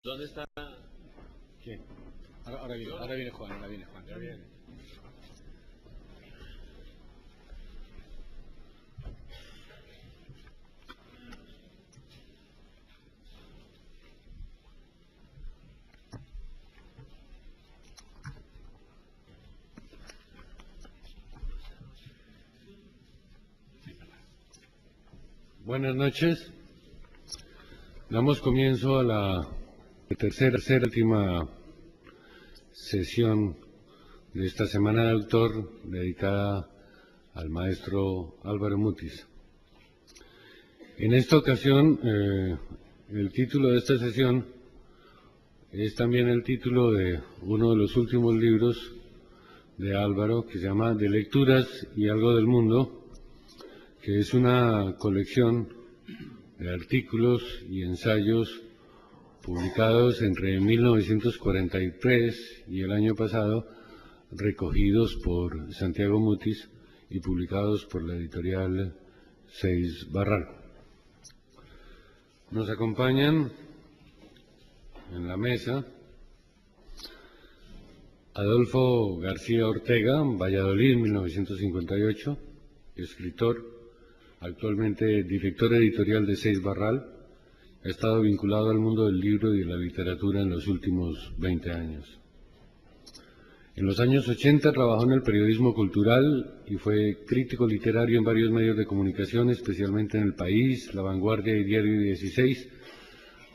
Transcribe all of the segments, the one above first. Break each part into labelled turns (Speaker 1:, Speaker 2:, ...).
Speaker 1: ¿Dónde está?
Speaker 2: ¿Qué? Ahora viene Juan, ahora viene. Buenas noches. Damos comienzo a la tercera última sesión de esta Semana de Autor dedicada al maestro Álvaro Mutis. En esta ocasión, el título de esta sesión es también el título de uno de los últimos libros de Álvaro, que se llama De Lecturas y Algo del Mundo, que es una colección de artículos y ensayos publicados entre 1943 y el año pasado, recogidos por Santiago Mutis y publicados por la editorial Seis Barral. Nos acompañan en la mesa Adolfo García Ortega, Valladolid, 1958, escritor, actualmente director editorial de Seis Barral. Ha estado vinculado al mundo del libro y de la literatura en los últimos 20 años. En los años 80 trabajó en el periodismo cultural y fue crítico literario en varios medios de comunicación, especialmente en El País, La Vanguardia y Diario 16,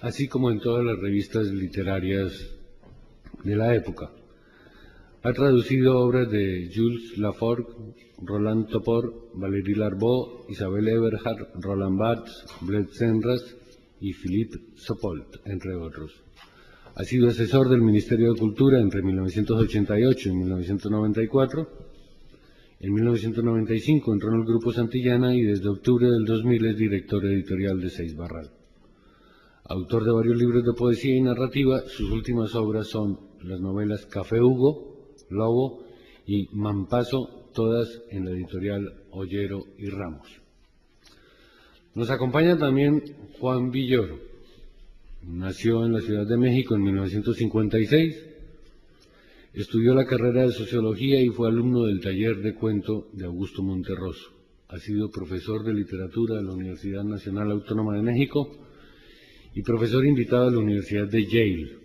Speaker 2: así como en todas las revistas literarias de la época. Ha traducido obras de Jules Laforgue, Roland Topor, Valéry Larbaud, Isabel Eberhard, Roland Barthes, Blaise Cenraz y Philippe Sopolt, entre otros. Ha sido asesor del Ministerio de Cultura entre 1988 y 1994. En 1995 entró en el Grupo Santillana y desde octubre del 2000 es director editorial de Seis Barral. Autor de varios libros de poesía y narrativa, sus últimas obras son las novelas Café Hugo, Lobo y Mampaso, todas en la editorial Ollero y Ramos. Nos acompaña también Juan Villoro. Nació en la Ciudad de México en 1956, estudió la carrera de Sociología y fue alumno del taller de cuento de Augusto Monterroso. Ha sido profesor de literatura de la Universidad Nacional Autónoma de México y profesor invitado a la Universidad de Yale.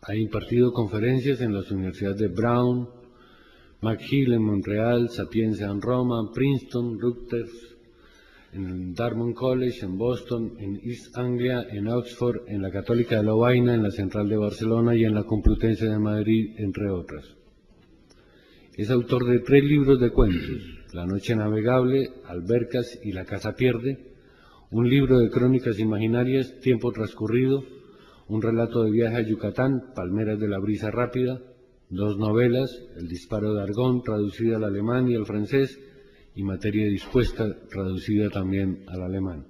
Speaker 2: Ha impartido conferencias en las universidades de Brown, McGill en Montreal, Sapienza en Roma, Princeton, Rutgers, en Dartmouth College, en Boston, en East Anglia, en Oxford, en la Católica de Lovaina, en la Central de Barcelona y en la Complutense de Madrid, entre otras. Es autor de 3 libros de cuentos: La Noche Navegable, Albercas y La Casa Pierde, un libro de crónicas imaginarias, Tiempo Transcurrido, un relato de viaje a Yucatán, Palmeras de la Brisa Rápida, 2 novelas, El Disparo de Argón, traducida al alemán y al francés, y Materia Dispuesta, traducida también al alemán.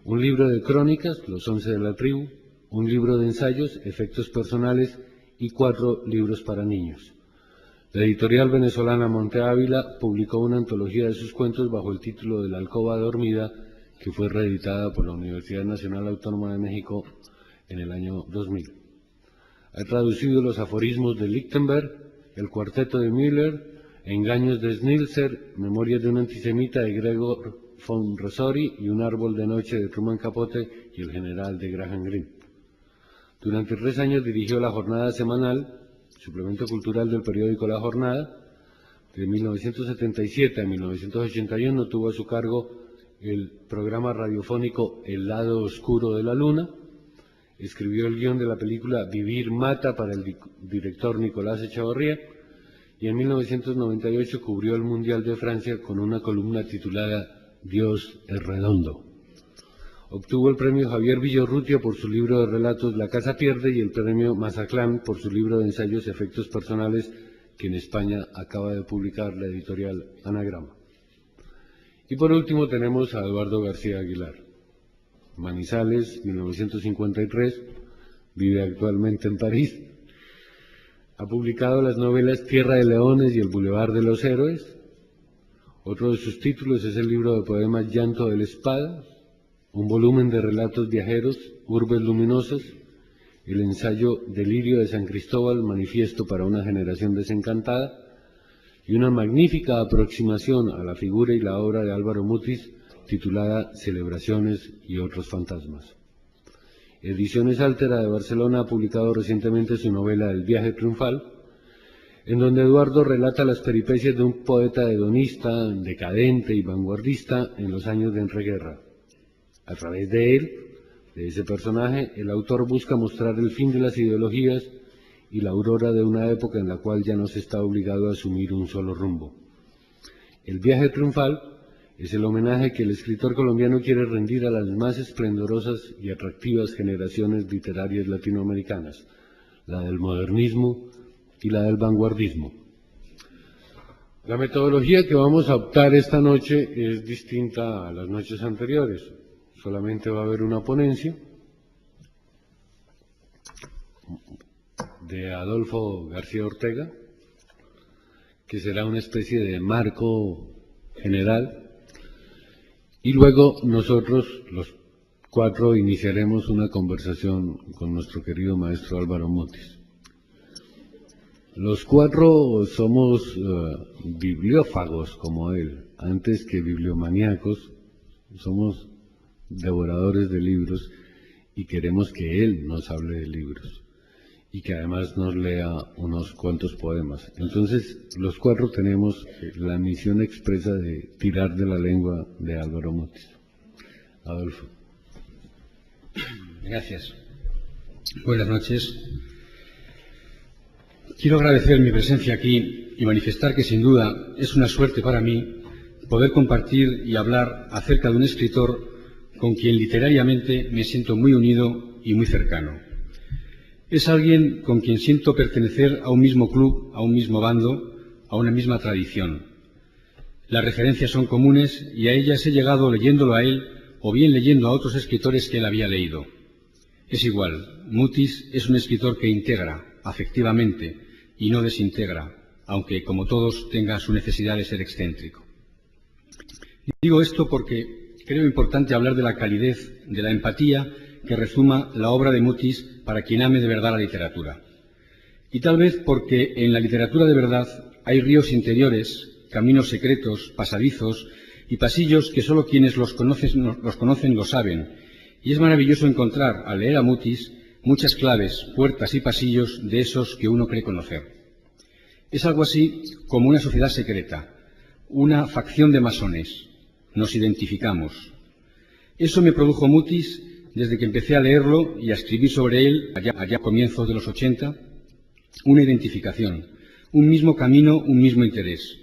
Speaker 2: Un libro de crónicas, Los 11 de la Tribu, un libro de ensayos, Efectos Personales, y 4 libros para niños. La editorial venezolana Monte Ávila publicó una antología de sus cuentos bajo el título de La Alcoba Dormida, que fue reeditada por la Universidad Nacional Autónoma de México en el año 2000. Ha traducido los aforismos de Lichtenberg, el cuarteto de Müller, Engaños de Schnitzer, Memorias de un antisemita de Gregor von Rosori y Un árbol de noche de Truman Capote y El general de Graham Greene. Durante 3 años dirigió La Jornada Semanal, suplemento cultural del periódico La Jornada. De 1977 a 1981 tuvo a su cargo el programa radiofónico El lado oscuro de la luna. Escribió el guión de la película Vivir mata para el director Nicolás Echavarría y en 1998 cubrió el Mundial de Francia con una columna titulada Dios es redondo. Obtuvo el premio Javier Villorrutia por su libro de relatos La Casa Pierde y el premio Mazaclán por su libro de ensayos Efectos Personales, que en España acaba de publicar la editorial Anagrama. Y por último tenemos a Eduardo García Aguilar. Manizales, 1953, vive actualmente en París. Ha publicado las novelas Tierra de Leones y El Boulevard de los Héroes. Otro de sus títulos es el libro de poemas Llanto de la Espada. un volumen de relatos viajeros, Urbes Luminosas, el ensayo Delirio de San Cristóbal, manifiesto para una generación desencantada, y una magnífica aproximación a la figura y la obra de Álvaro Mutis, titulada Celebraciones y otros fantasmas. Ediciones Altera de Barcelona ha publicado recientemente su novela El viaje triunfal, en donde Eduardo relata las peripecias de un poeta hedonista, decadente y vanguardista en los años de entreguerra. A través de él, de ese personaje, el autor busca mostrar el fin de las ideologías y la aurora de una época en la cual ya no se está obligado a asumir un solo rumbo. El viaje triunfal es el homenaje que el escritor colombiano quiere rendir a las más esplendorosas y atractivas generaciones literarias latinoamericanas, la del modernismo y la del vanguardismo. La metodología que vamos a optar esta noche es distinta a las noches anteriores. Solamente va a haber una ponencia de Adolfo García Ortega, que será una especie de marco general, y luego nosotros, los cuatro, iniciaremos una conversación con nuestro querido maestro Álvaro Mutis. Los cuatro somos bibliófagos como él, antes que bibliomaníacos, somos devoradores de libros y queremos que él nos hable de libros y que además nos lea unos cuantos poemas. Entonces, los cuatro tenemos la misión expresa de tirar de la lengua de Álvaro Mutis. Adolfo.
Speaker 1: Gracias. Buenas noches. Quiero agradecer mi presencia aquí y manifestar que sin duda es una suerte para mí poder compartir y hablar acerca de un escritor con quien literariamente me siento muy unido y muy cercano. Es alguien con quien siento pertenecer a un mismo club, a un mismo bando, a una misma tradición. Las referencias son comunes y a ellas he llegado leyéndolo a él o bien leyendo a otros escritores que él había leído. Es igual, Mutis es un escritor que integra, afectivamente, y no desintegra, aunque, como todos, tenga su necesidad de ser excéntrico. Digo esto porque creo importante hablar de la calidez, de la empatía que rezuma la obra de Mutis para quien ame de verdad la literatura. Y tal vez porque en la literatura de verdad hay ríos interiores, caminos secretos, pasadizos y pasillos que solo quienes los conocen lo saben. Y es maravilloso encontrar, al leer a Mutis, muchas claves, puertas y pasillos de esos que uno cree conocer. Es algo así como una sociedad secreta, una facción de masones. Nos identificamos. Eso me produjo Mutis desde que empecé a leerlo y a escribir sobre él, allá a comienzos de los 80, una identificación, un mismo camino, un mismo interés.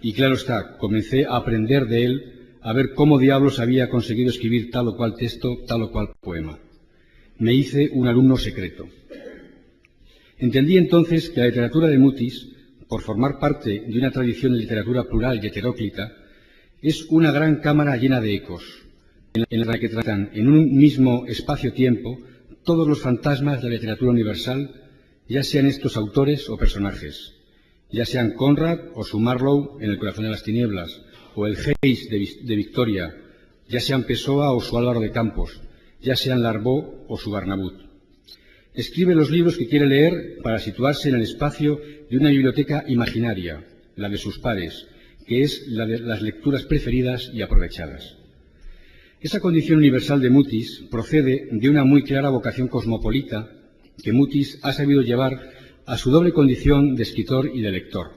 Speaker 1: Y claro está, comencé a aprender de él, a ver cómo diablos había conseguido escribir tal o cual texto, tal o cual poema. Me hice un alumno secreto. Entendí entonces que la literatura de Mutis, por formar parte de una tradición de literatura plural y heteróclita, es una gran cámara llena de ecos, en la que tratan en un mismo espacio-tiempo todos los fantasmas de la literatura universal, ya sean estos autores o personajes, ya sean Conrad o su Marlowe en El corazón de las tinieblas, o el Hayes de Victoria, ya sean Pessoa o su Álvaro de Campos, ya sean Larbaud o su Barnabut. Escribe los libros que quiere leer para situarse en el espacio de una biblioteca imaginaria, la de sus pares, que es la de las lecturas preferidas y aprovechadas. Esa condición universal de Mutis procede de una muy clara vocación cosmopolita que Mutis ha sabido llevar a su doble condición de escritor y de lector.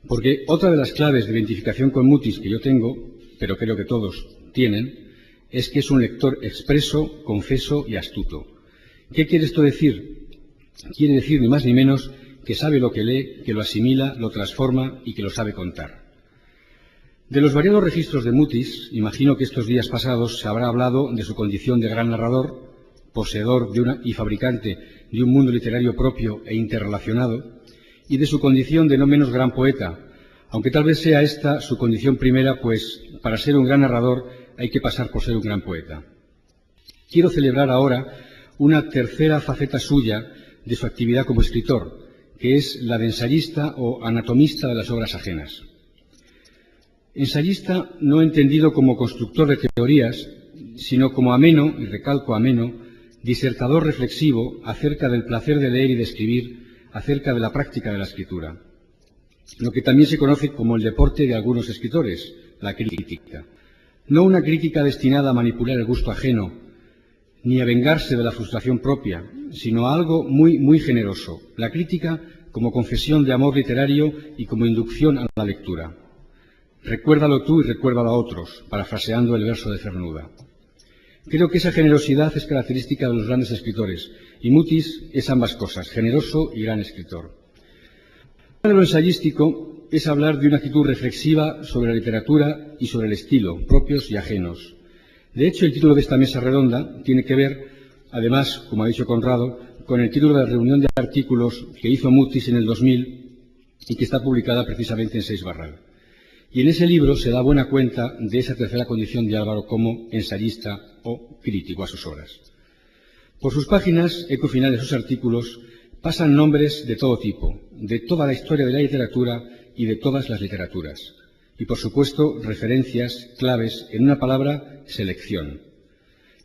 Speaker 1: Porque otra de las claves de identificación con Mutis que yo tengo, pero creo que todos tienen, es que es un lector expreso, confeso y astuto. ¿Qué quiere esto decir? Quiere decir ni más ni menos que sabe lo que lee, que lo asimila, lo transforma y que lo sabe contar. De los variados registros de Mutis, imagino que estos días pasados se habrá hablado de su condición de gran narrador, poseedor y fabricante de un mundo literario propio e interrelacionado, y de su condición de no menos gran poeta, aunque tal vez sea esta su condición primera, pues para ser un gran narrador hay que pasar por ser un gran poeta. Quiero celebrar ahora una tercera faceta suya de su actividad como escritor, que es la de ensayista o anatomista de las obras ajenas. Ensayista no entendido como constructor de teorías, sino como ameno, y recalco ameno, disertador reflexivo acerca del placer de leer y de escribir, acerca de la práctica de la escritura. Lo que también se conoce como el deporte de algunos escritores, la crítica. No una crítica destinada a manipular el gusto ajeno, ni a vengarse de la frustración propia, sino a algo muy generoso, la crítica como confesión de amor literario y como inducción a la lectura. Recuérdalo tú y recuérdalo a otros, parafraseando el verso de Cernuda. Creo que esa generosidad es característica de los grandes escritores, y Mutis es ambas cosas, generoso y gran escritor. Hablar de lo ensayístico es hablar de una actitud reflexiva sobre la literatura y sobre el estilo, propios y ajenos. De hecho, el título de esta mesa redonda tiene que ver, además, como ha dicho Conrado, con el título de la reunión de artículos que hizo Mutis en el 2000 y que está publicada precisamente en Seix Barral. Y en ese libro se da buena cuenta de esa tercera condición de Álvaro como ensayista o crítico a sus obras. Por sus páginas, eco final de sus artículos, pasan nombres de todo tipo, de toda la historia de la literatura y de todas las literaturas. Y, por supuesto, referencias claves, en una palabra, selección.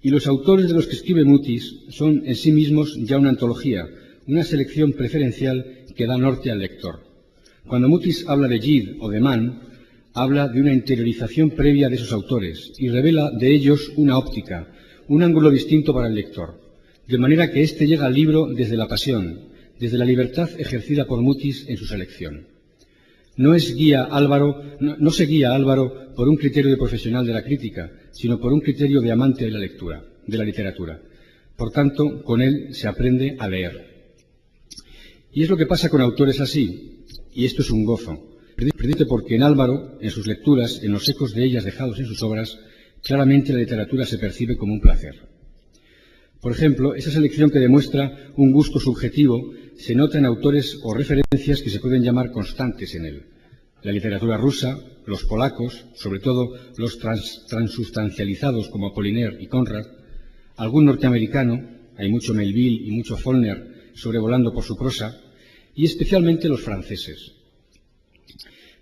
Speaker 1: Y los autores de los que escribe Mutis son en sí mismos ya una antología, una selección preferencial que da norte al lector. Cuando Mutis habla de Gide o de Mann, habla de una interiorización previa de esos autores y revela de ellos una óptica, un ángulo distinto para el lector, de manera que éste llega al libro desde la pasión, desde la libertad ejercida por Mutis en su selección. No se guía Álvaro por un criterio de profesional de la crítica, sino por un criterio de amante de la lectura, de la literatura. Por tanto, con él se aprende a leer. Y es lo que pasa con autores así, y esto es un gozo. Precisamente porque en Álvaro, en sus lecturas, en los ecos de ellas dejados en sus obras, claramente la literatura se percibe como un placer. Por ejemplo, esa selección que demuestra un gusto subjetivo se nota en autores o referencias que se pueden llamar constantes en él. La literatura rusa, los polacos, sobre todo los transustancializados como Apollinaire y Conrad, algún norteamericano, hay mucho Melville y mucho Faulkner sobrevolando por su prosa, y especialmente los franceses.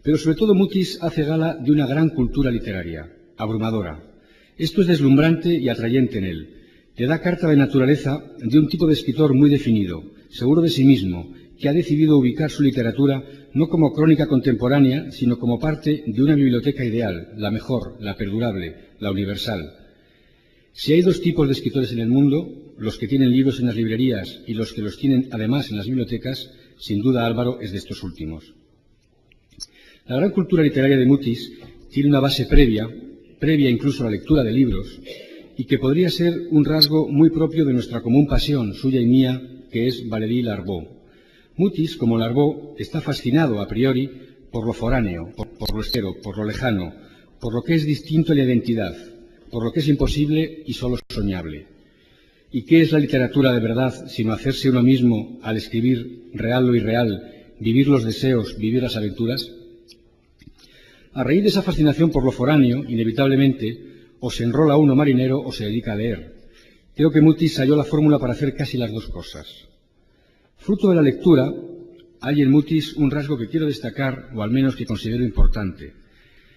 Speaker 1: Pero sobre todo Mutis hace gala de una gran cultura literaria, abrumadora. Esto es deslumbrante y atrayente en él. Le da carta de naturaleza de un tipo de escritor muy definido, seguro de sí mismo, que ha decidido ubicar su literatura no como crónica contemporánea, sino como parte de una biblioteca ideal, la mejor, la perdurable, la universal. Si hay dos tipos de escritores en el mundo, los que tienen libros en las librerías y los que los tienen además en las bibliotecas, sin duda Álvaro es de estos últimos. La gran cultura literaria de Mutis tiene una base previa incluso a la lectura de libros, y que podría ser un rasgo muy propio de nuestra común pasión, suya y mía, que es Valéry-Larbaud. Mutis, como Larbaud, está fascinado a priori por lo foráneo, por lo extero, por lo lejano, por lo que es distinto en la identidad, por lo que es imposible y solo soñable. ¿Y qué es la literatura de verdad, sino hacerse uno mismo al escribir real lo irreal, vivir los deseos, vivir las aventuras? A raíz de esa fascinación por lo foráneo, inevitablemente, o se enrola uno marinero o se dedica a leer. Creo que Mutis halló la fórmula para hacer casi las dos cosas. Fruto de la lectura, hay en Mutis un rasgo que quiero destacar, o al menos que considero importante,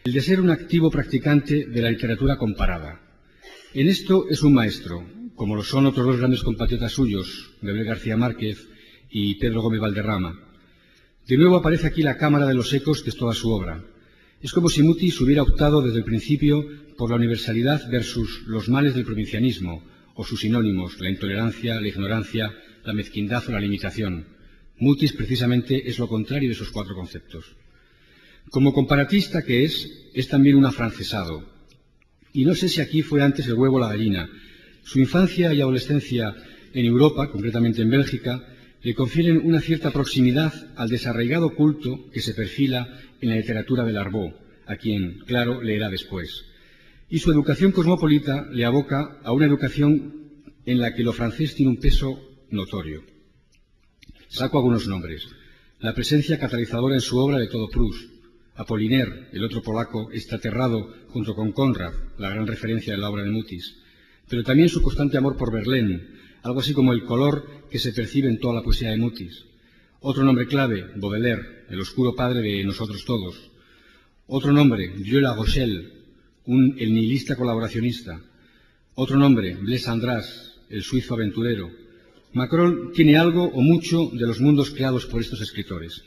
Speaker 1: el de ser un activo practicante de la literatura comparada. En esto es un maestro, como lo son otros dos grandes compatriotas suyos, Gabriel García Márquez y Pedro Gómez Valderrama. De nuevo aparece aquí la cámara de los ecos, que es toda su obra. Es como si Mutis hubiera optado desde el principio por la universalidad versus los males del provincianismo, o sus sinónimos, la intolerancia, la ignorancia, la mezquindad o la limitación. Mutis precisamente es lo contrario de esos cuatro conceptos. Como comparatista que es también un afrancesado. Y no sé si aquí fue antes el huevo o la gallina. Su infancia y adolescencia en Europa, concretamente en Bélgica, le confieren una cierta proximidad al desarraigado culto que se perfila en la literatura de Larbaud, a quien, claro, leerá después. Y su educación cosmopolita le aboca a una educación en la que lo francés tiene un peso notorio. Saco algunos nombres. La presencia catalizadora en su obra de todo Proust. Apollinaire, el otro polaco, está aterrado junto con Conrad, la gran referencia de la obra de Mutis. Pero también su constante amor por Verlaine, algo así como el color que se percibe en toda la poesía de Mutis. Otro nombre clave, Baudelaire, el oscuro padre de nosotros todos. Otro nombre, Vieux La Rochelle, el nihilista colaboracionista. Otro nombre, Blaise András, el suizo aventurero. Macron tiene algo o mucho de los mundos creados por estos escritores.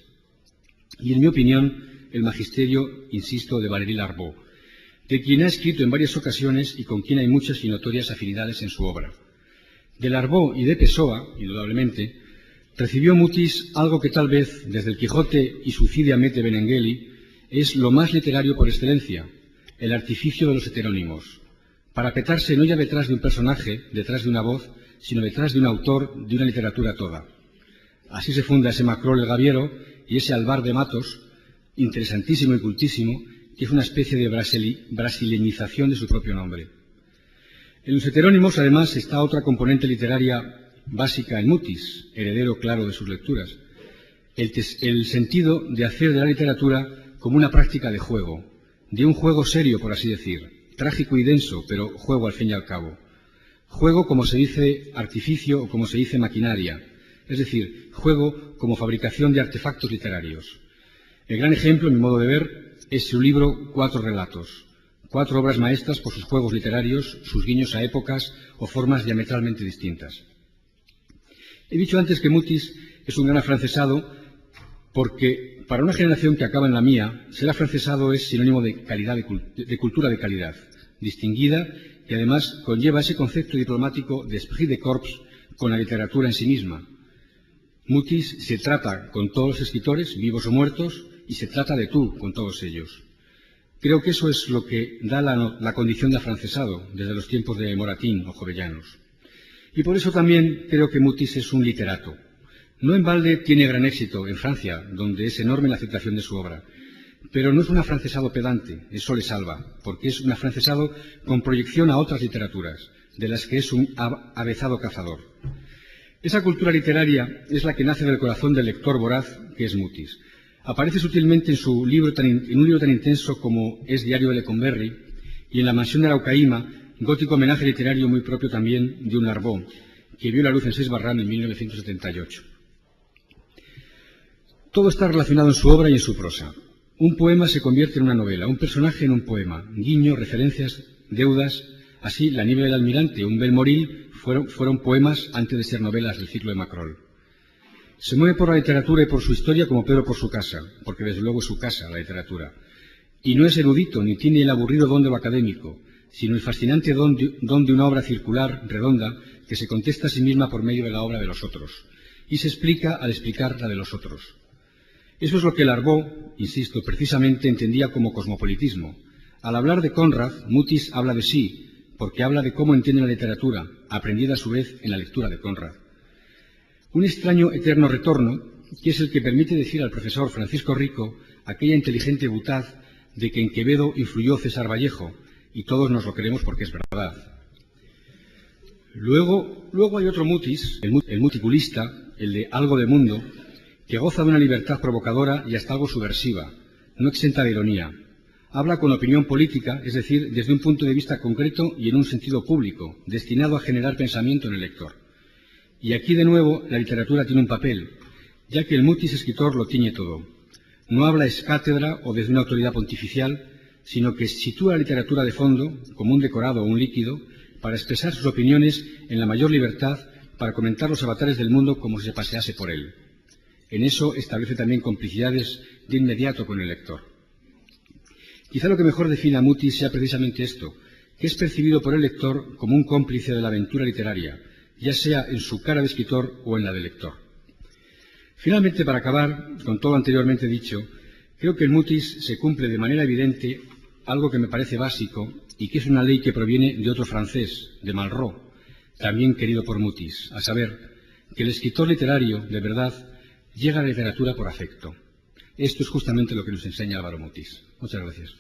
Speaker 1: Y en mi opinión, el magisterio, insisto, de Valéry Larbaud, de quien ha escrito en varias ocasiones y con quien hay muchas y notorias afinidades en su obra. De Larbaud y de Pessoa, indudablemente, recibió Mutis algo que tal vez, desde el Quijote y su Cide Hamete Benengeli, es lo más literario por excelencia, el artificio de los heterónimos, parapetarse no ya detrás de un personaje, detrás de una voz, sino detrás de un autor, de una literatura toda. Así se funda ese Macrol el Gaviero y ese Alvar de Matos, interesantísimo y cultísimo, que es una especie de brasileñización de su propio nombre. En los heterónimos, además, está otra componente literaria básica en Mutis, heredero claro de sus lecturas, el sentido de hacer de la literatura como una práctica de juego, de un juego serio, por así decir, trágico y denso, pero juego al fin y al cabo. Juego como se dice artificio o como se dice maquinaria, es decir, juego como fabricación de artefactos literarios. El gran ejemplo, en mi modo de ver, es su libro Cuatro relatos, 4 obras maestras por sus juegos literarios, sus guiños a épocas o formas diametralmente distintas. He dicho antes que Mutis es un gran afrancesado porque para una generación que acaba en la mía, ser afrancesado es sinónimo de calidad, de cultura de calidad, distinguida, y además conlleva ese concepto diplomático de esprit de corps con la literatura en sí misma. Mutis se trata con todos los escritores, vivos o muertos, y se trata de tú con todos ellos. Creo que eso es lo que da la condición de afrancesado desde los tiempos de Moratín o Jovellanos. Y por eso también creo que Mutis es un literato. No en balde tiene gran éxito en Francia, donde es enorme la aceptación de su obra. Pero no es un afrancesado pedante, eso le salva, porque es un afrancesado con proyección a otras literaturas, de las que es un avezado cazador. Esa cultura literaria es la que nace del corazón del lector voraz que es Mutis. Aparece sutilmente en un libro tan intenso como es Diario de Lecumberri y en La mansión de Araucaíma, gótico homenaje literario muy propio también de un Larbaud, que vio la luz en Seix-Barral en 1978. Todo está relacionado en su obra y en su prosa. Un poema se convierte en una novela, un personaje en un poema, guiños, referencias, deudas. Así, La nieve del almirante o Un bel moril fueron poemas antes de ser novelas del ciclo de Macrol. Se mueve por la literatura y por su historia como Pedro por su casa, porque desde luego es su casa, la literatura. Y no es erudito, ni tiene el aburrido don de lo académico, sino el fascinante don de una obra circular, redonda, que se contesta a sí misma por medio de la obra de los otros, y se explica al explicar la de los otros. Eso es lo que Larbaud, insisto, precisamente entendía como cosmopolitismo. Al hablar de Conrad, Mutis habla de sí, porque habla de cómo entiende la literatura, aprendida a su vez en la lectura de Conrad. Un extraño eterno retorno, que es el que permite decir al profesor Francisco Rico aquella inteligente butaz de que en Quevedo influyó César Vallejo, y todos nos lo creemos porque es verdad. Luego hay otro Mutis, el muticulista, el de Algo de Mundo, que goza de una libertad provocadora y hasta algo subversiva, no exenta de ironía. Habla con opinión política, es decir, desde un punto de vista concreto y en un sentido público, destinado a generar pensamiento en el lector. Y aquí de nuevo la literatura tiene un papel, ya que el Mutis escritor lo tiñe todo. No habla ex cátedra o desde una autoridad pontificial, sino que sitúa la literatura de fondo, como un decorado o un líquido, para expresar sus opiniones en la mayor libertad, para comentar los avatares del mundo como si se pasease por él. En eso establece también complicidades de inmediato con el lector. Quizá lo que mejor define a Mutis sea precisamente esto, que es percibido por el lector como un cómplice de la aventura literaria, ya sea en su cara de escritor o en la de lector. Finalmente, para acabar con todo lo anteriormente dicho, creo que en Mutis se cumple de manera evidente algo que me parece básico y que es una ley que proviene de otro francés, de Malraux, también querido por Mutis, a saber, que el escritor literario, de verdad, llega a la literatura por afecto. Esto es justamente lo que nos enseña Álvaro Mutis. Muchas gracias.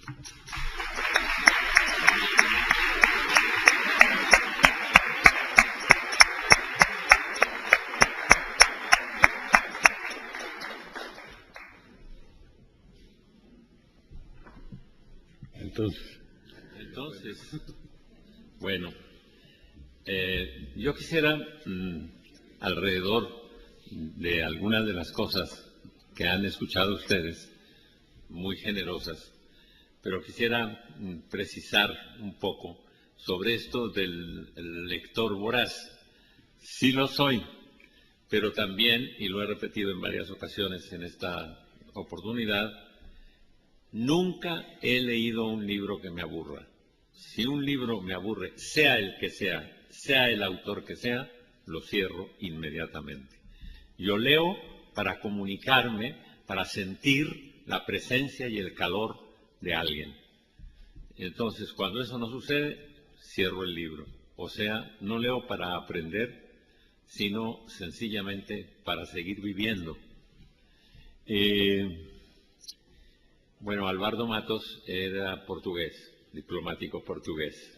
Speaker 3: Entonces, bueno, yo quisiera, alrededor de algunas de las cosas que han escuchado ustedes, muy generosas, pero quisiera precisar un poco sobre esto del lector voraz. Sí lo soy, pero también, y lo he repetido en varias ocasiones en esta oportunidad, nunca he leído un libro que me aburra. Si un libro me aburre, sea el que sea el autor que sea, lo cierro inmediatamente. Yo leo para comunicarme, para sentir la presencia y el calor de alguien. Entonces, cuando eso no sucede, cierro el libro. O sea, no leo para aprender, sino sencillamente para seguir viviendo. Bueno, Alvardo Matos era portugués, diplomático portugués.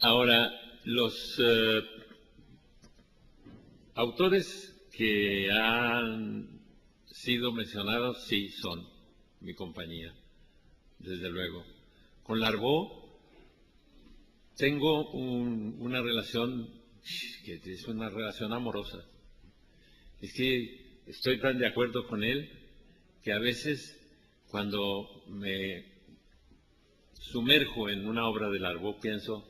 Speaker 3: Ahora, los autores que han sido mencionados, sí, son mi compañía, desde luego. Con Larbaud tengo una relación que es una relación amorosa. Es que estoy tan de acuerdo con él que a veces cuando me sumerjo en una obra de Larbaud pienso,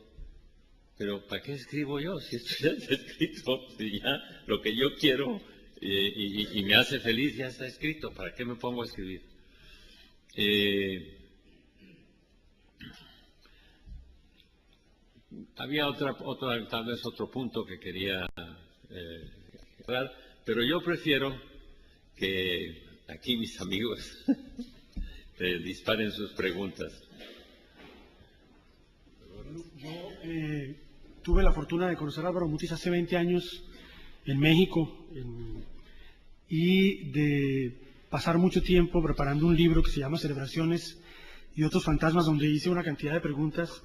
Speaker 3: pero ¿para qué escribo yo? Si esto ya está escrito, si ya lo que yo quiero y me hace feliz ya está escrito, ¿para qué me pongo a escribir? Había tal vez otro punto que quería hablar, pero yo prefiero que aquí mis amigos disparen sus preguntas.
Speaker 4: Yo tuve la fortuna de conocer a Álvaro Mutis hace 20 años en México y de pasar mucho tiempo preparando un libro que se llama Celebraciones y otros fantasmas, donde hice una cantidad de preguntas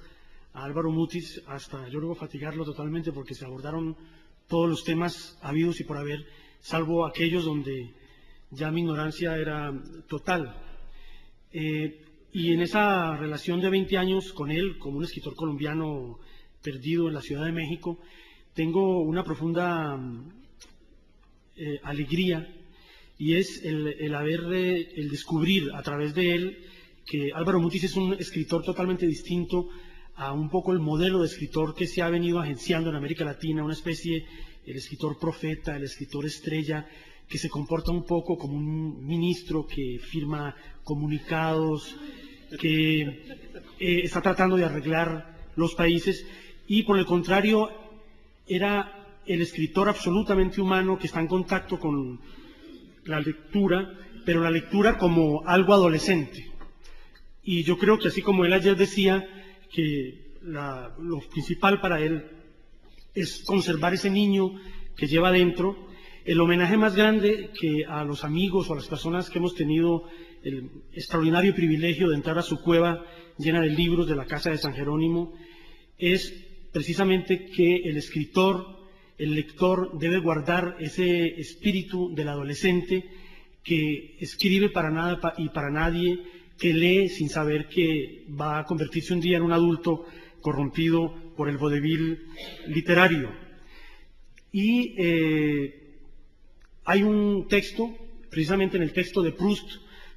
Speaker 4: a Álvaro Mutis hasta yo luego fatigarlo totalmente, porque se abordaron todos los temas habidos y por haber, salvo aquellos donde ya mi ignorancia era total. Y en esa relación de 20 años con él, como un escritor colombiano perdido en la Ciudad de México, tengo una profunda alegría, y es el descubrir a través de él que Álvaro Mutis es un escritor totalmente distinto a un poco el modelo de escritor que se ha venido agenciando en América Latina, una especie, el escritor profeta, el escritor estrella, que se comporta un poco como un ministro que firma comunicados, que está tratando de arreglar los países, y por el contrario era el escritor absolutamente humano que está en contacto con la lectura, pero la lectura como algo adolescente. Y yo creo que así como él ayer decía que lo principal para él es conservar ese niño que lleva dentro, el homenaje más grande que a los amigos o a las personas que hemos tenido el extraordinario privilegio de entrar a su cueva llena de libros de la Casa de San Jerónimo es precisamente que el escritor, el lector, debe guardar ese espíritu del adolescente que escribe para nada y para nadie, que lee sin saber que va a convertirse un día en un adulto corrompido por el vodevil literario. Y hay un texto, precisamente en el texto de Proust,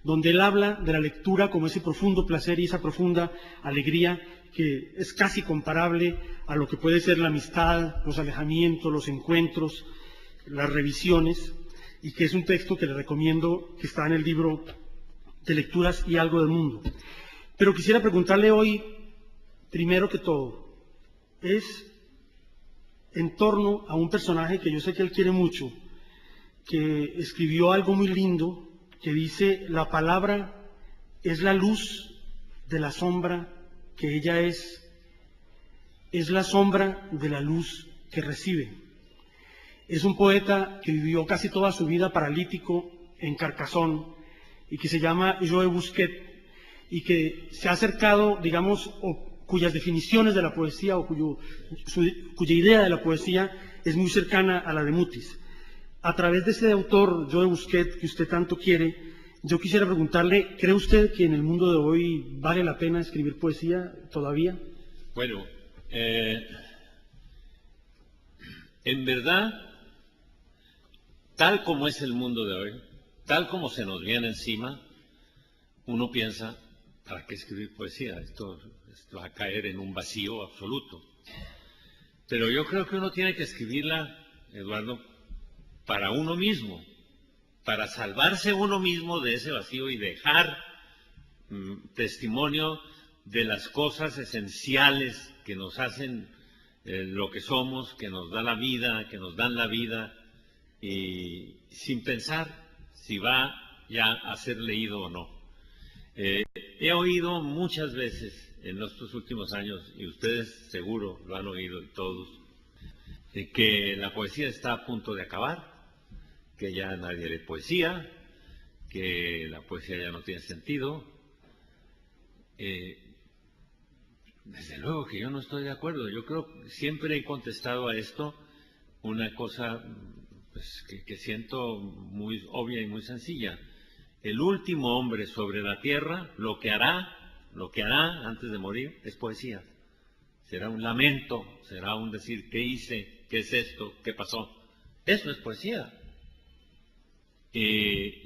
Speaker 4: donde él habla de la lectura como ese profundo placer y esa profunda alegría que es casi comparable a lo que puede ser la amistad, los alejamientos, los encuentros, las revisiones, y que es un texto que le recomiendo, que está en el libro de Lecturas y algo del mundo. Pero quisiera preguntarle hoy, primero que todo, es en torno a un personaje que yo sé que él quiere mucho, que escribió algo muy lindo, que dice: la palabra es la luz de la sombra que ella es la sombra de la luz que recibe. Es un poeta que vivió casi toda su vida paralítico en Carcassonne y que se llama Joe Busquet, y que se ha acercado, digamos, cuyas definiciones de la poesía o cuya idea de la poesía es muy cercana a la de Mutis. A través de ese autor, Joe Busquet, que usted tanto quiere, yo quisiera preguntarle, ¿cree usted que en el mundo de hoy vale la pena escribir poesía todavía?
Speaker 3: Bueno, en verdad, tal como es el mundo de hoy, tal como se nos viene encima, uno piensa ¿para qué escribir poesía? Esto va a caer en un vacío absoluto. Pero yo creo que uno tiene que escribirla, Eduardo, para uno mismo, para salvarse uno mismo de ese vacío y dejar testimonio de las cosas esenciales que nos hacen lo que somos, que nos da la vida, que nos dan la vida, y sin pensar si va ya a ser leído o no. He oído muchas veces en estos últimos años, y ustedes seguro lo han oído y todos, de que la poesía está a punto de acabar, que ya nadie lee poesía, que la poesía ya no tiene sentido. Desde luego que yo no estoy de acuerdo. Yo creo que siempre he contestado a esto una cosa pues, que siento muy obvia y muy sencilla. El último hombre sobre la tierra, lo que hará antes de morir es poesía. Será un lamento, será un decir, ¿qué hice? ¿Qué es esto? ¿Qué pasó? Eso es poesía.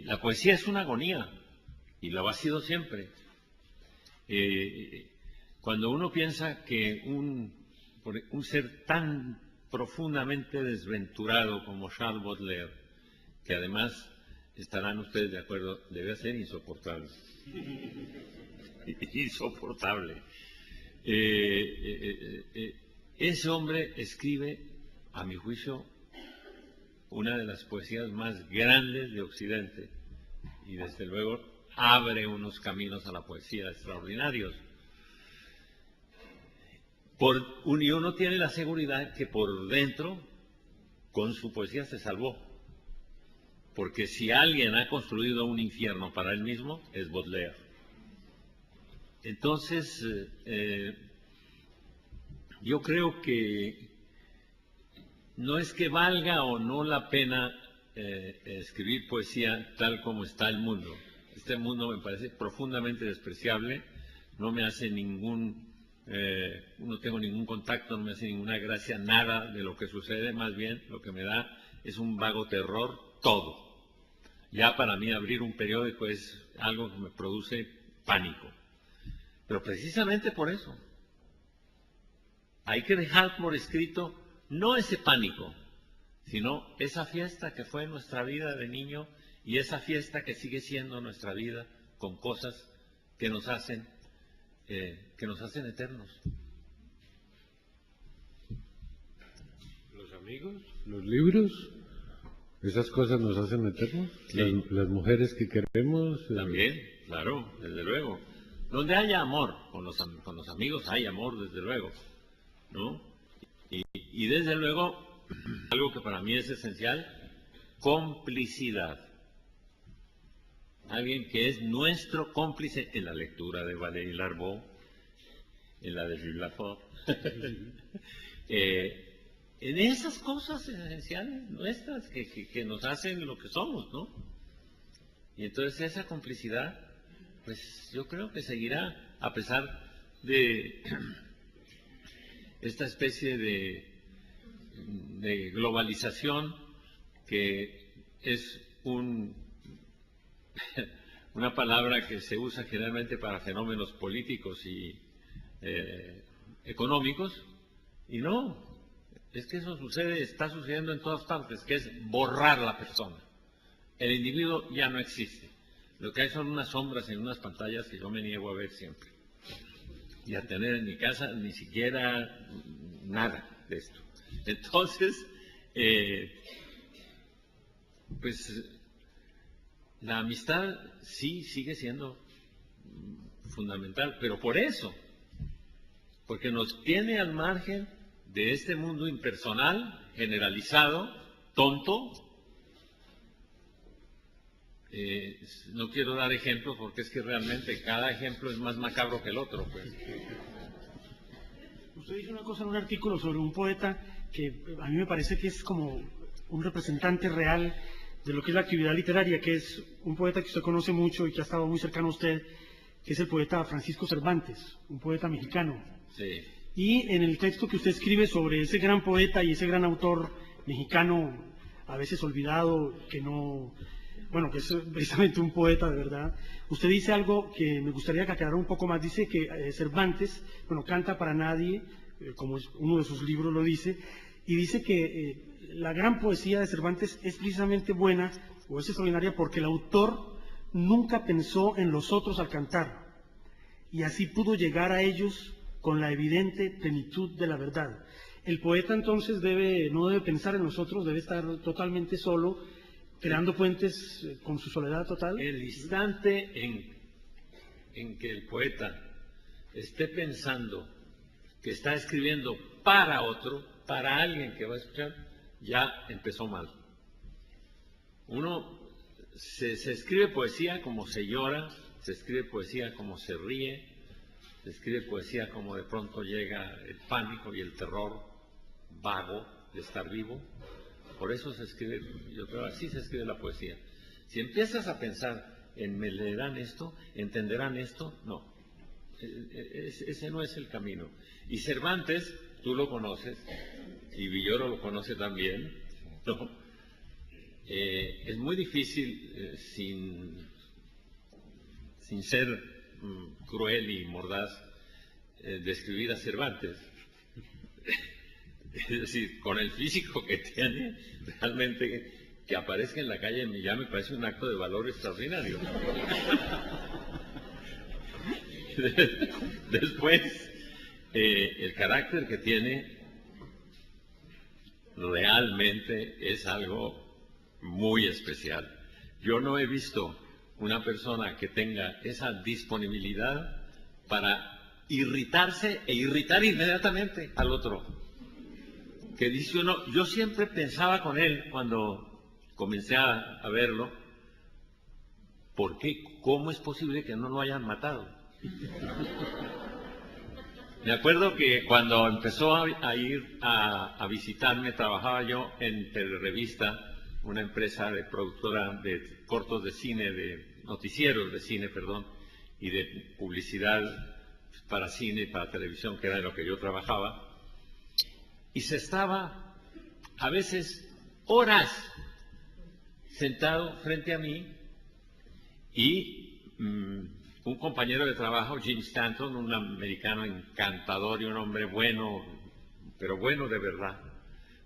Speaker 3: La poesía es una agonía, y lo ha sido siempre. Cuando uno piensa que un ser tan profundamente desventurado como Charles Baudelaire, que además, estarán ustedes de acuerdo, debe ser insoportable. Insoportable. Ese hombre escribe, a mi juicio, una de las poesías más grandes de Occidente, y desde luego abre unos caminos a la poesía extraordinarios. Y uno tiene la seguridad que por dentro, con su poesía se salvó. Porque si alguien ha construido un infierno para él mismo, es Baudelaire. Entonces, yo creo que no es que valga o no la pena escribir poesía tal como está el mundo. Este mundo me parece profundamente despreciable, no me hace no tengo ningún contacto, no me hace ninguna gracia nada de lo que sucede, más bien lo que me da es un vago terror todo. Ya para mí abrir un periódico es algo que me produce pánico. Pero precisamente por eso hay que dejar por escrito no ese pánico, sino esa fiesta que fue nuestra vida de niño y esa fiesta que sigue siendo nuestra vida con cosas que nos hacen eternos.
Speaker 2: Los amigos, los libros, esas cosas nos hacen eternos.
Speaker 3: Sí.
Speaker 2: Las mujeres que queremos.
Speaker 3: También, claro, desde luego. Donde haya amor, con los amigos hay amor, desde luego, ¿no? Y desde luego, algo que para mí es esencial, complicidad. Alguien que es nuestro cómplice en la lectura de Valéry Larbaud, en la de Jules Lafort, en esas cosas esenciales nuestras que nos hacen lo que somos, ¿no? Y entonces esa complicidad, pues yo creo que seguirá, a pesar de esta especie de globalización que es una palabra que se usa generalmente para fenómenos políticos y económicos, y no, es que eso está sucediendo en todas partes, que es borrar la persona. El individuo ya no existe. Lo que hay son unas sombras en unas pantallas que yo me niego a ver siempre. Y a tener en mi casa ni siquiera nada de esto. Entonces, pues la amistad sí sigue siendo fundamental, pero por eso, porque nos tiene al margen de este mundo impersonal, generalizado, tonto. No quiero dar ejemplos porque es que realmente cada ejemplo es más macabro que el otro, pues.
Speaker 4: Usted dice una cosa en un artículo sobre un poeta que a mí me parece que es como un representante real de lo que es la actividad literaria, que es un poeta que usted conoce mucho y que ha estado muy cercano a usted, que es el poeta Francisco Cervantes, un poeta mexicano.
Speaker 3: Sí.
Speaker 4: Y en el texto que usted escribe sobre ese gran poeta y ese gran autor mexicano, a veces olvidado, que no bueno, que es precisamente un poeta de verdad, usted dice algo que me gustaría que aclarara un poco más. Dice que Cervantes, bueno, canta para nadie, como uno de sus libros lo dice, y dice que la gran poesía de Cervantes es precisamente buena o es extraordinaria porque el autor nunca pensó en los otros al cantar, y así pudo llegar a ellos con la evidente plenitud de la verdad. El poeta entonces no debe pensar en nosotros, debe estar totalmente solo, creando puentes con su soledad total.
Speaker 3: El instante en que el poeta esté pensando que está escribiendo para otro, para alguien que va a escuchar, ya empezó mal. Uno se escribe poesía como se llora, se escribe poesía como se ríe, se escribe poesía como de pronto llega el pánico y el terror vago de estar vivo. Por eso se escribe, yo creo, así se escribe la poesía. Si empiezas a pensar en me leerán esto, entenderán esto, no. Ese no es el camino. Y Cervantes, tú lo conoces, y Villoro lo conoce también, ¿no? Es muy difícil, sin ser cruel y mordaz, describir a Cervantes. Es decir, con el físico que tiene, realmente que aparezca en la calle ya me parece un acto de valor extraordinario. Después, el carácter que tiene realmente es algo muy especial. Yo no he visto una persona que tenga esa disponibilidad para irritarse e irritar inmediatamente al otro. Que dice uno, yo siempre pensaba con él cuando comencé a verlo, ¿por qué? ¿Cómo es posible que no lo hayan matado? Me acuerdo que cuando empezó a ir a visitarme, trabajaba yo en Telerevista, una empresa de productora de cortos de cine, de noticieros de cine, perdón, y de publicidad para cine y para televisión, que era en lo que yo trabajaba. Y se estaba a veces horas sentado frente a mí y un compañero de trabajo, Jim Stanton, un americano encantador y un hombre bueno, pero bueno de verdad,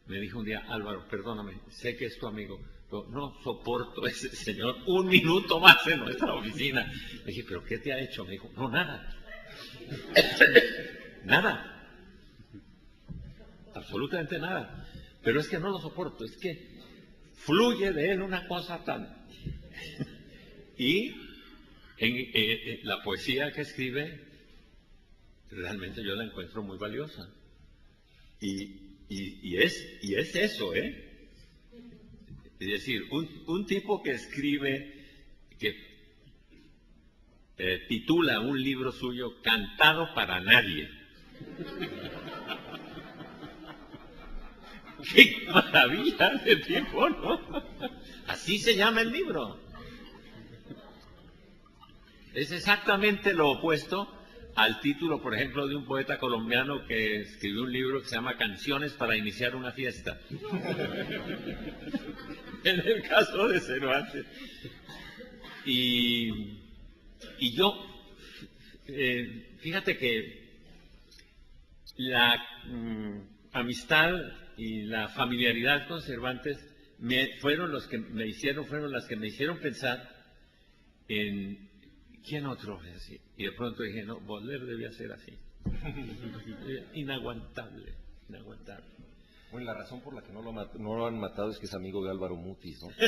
Speaker 3: me dijo un día, Álvaro, perdóname, sé que es tu amigo, pero no soporto a ese señor un minuto más en nuestra oficina. Le dije, ¿pero qué te ha hecho? Me dijo, no, nada. Nada. Absolutamente nada. Pero es que no lo soporto, es que fluye de él una cosa tan... Y en la poesía que escribe, realmente yo la encuentro muy valiosa. Y es eso, ¿eh? Es decir, un tipo que escribe, que titula un libro suyo Cantado para nadie. ¡Qué maravilla de tipo, ¿no? Así se llama el libro. Es exactamente lo opuesto al título, por ejemplo, de un poeta colombiano que escribió un libro que se llama Canciones para iniciar una fiesta. En el caso de Cervantes. Y yo, fíjate que la amistad y la familiaridad con Cervantes fueron las que me hicieron pensar en ¿quién otro es así? Y de pronto dije, no, Baudelaire debía ser así. Inaguantable, inaguantable.
Speaker 5: Bueno, la razón por la que no lo han matado es que es amigo de Álvaro Mutis, ¿no?
Speaker 3: Sí.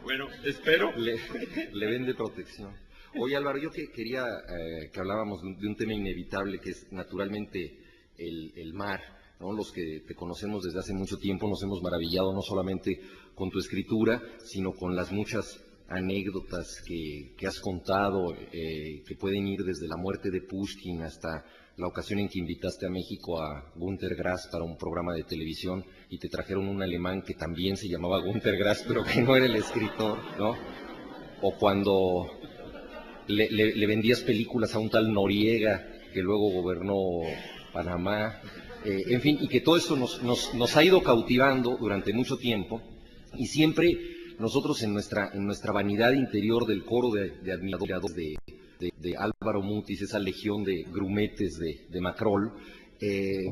Speaker 3: Bueno, espero.
Speaker 5: Le vende protección. Oye, Álvaro, yo quería que habláramos de un tema inevitable que es naturalmente el mar, ¿no? Los que te conocemos desde hace mucho tiempo nos hemos maravillado no solamente con tu escritura, sino con las muchas anécdotas que has contado, que pueden ir desde la muerte de Pushkin hasta la ocasión en que invitaste a México a Günter Grass para un programa de televisión y te trajeron un alemán que también se llamaba Günter Grass, pero que no era el escritor, ¿no? O cuando le vendías películas a un tal Noriega, que luego gobernó Panamá, en fin, y que todo eso nos ha ido cautivando durante mucho tiempo. Y siempre nosotros en nuestra vanidad interior del coro de admiradores de Álvaro Mutis, esa legión de grumetes de Macrol,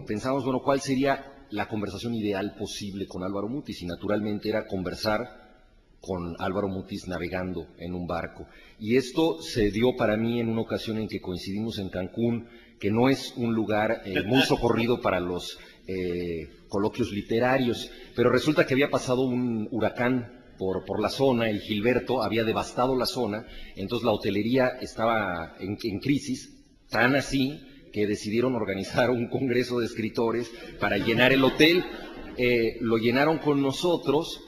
Speaker 5: pensamos, bueno, ¿cuál sería la conversación ideal posible con Álvaro Mutis? Y naturalmente era conversar con Álvaro Mutis navegando en un barco. Y esto se dio para mí en una ocasión en que coincidimos en Cancún, que no es un lugar muy socorrido para los coloquios literarios, pero resulta que había pasado un huracán por la zona, el Gilberto había devastado la zona, entonces la hotelería estaba en crisis, tan así que decidieron organizar un congreso de escritores para llenar el hotel. Lo llenaron con nosotros.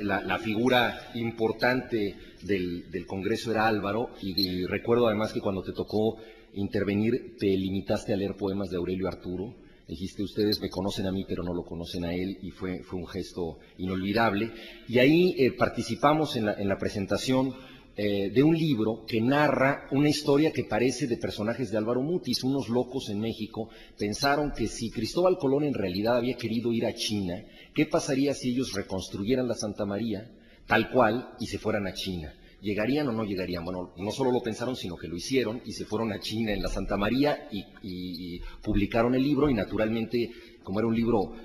Speaker 5: La figura importante del Congreso era Álvaro, y recuerdo además que cuando te tocó intervenir te limitaste a leer poemas de Aurelio Arturo. Dijiste, ustedes me conocen a mí, pero no lo conocen a él, y fue un gesto inolvidable. Y ahí participamos en la presentación de un libro que narra una historia que parece de personajes de Álvaro Mutis. Unos locos en México pensaron que si Cristóbal Colón en realidad había querido ir a China, ¿qué pasaría si ellos reconstruyeran la Santa María tal cual y se fueran a China? ¿Llegarían o no llegarían? Bueno, no solo lo pensaron, sino que lo hicieron y se fueron a China en la Santa María y publicaron el libro, y naturalmente, como era un libro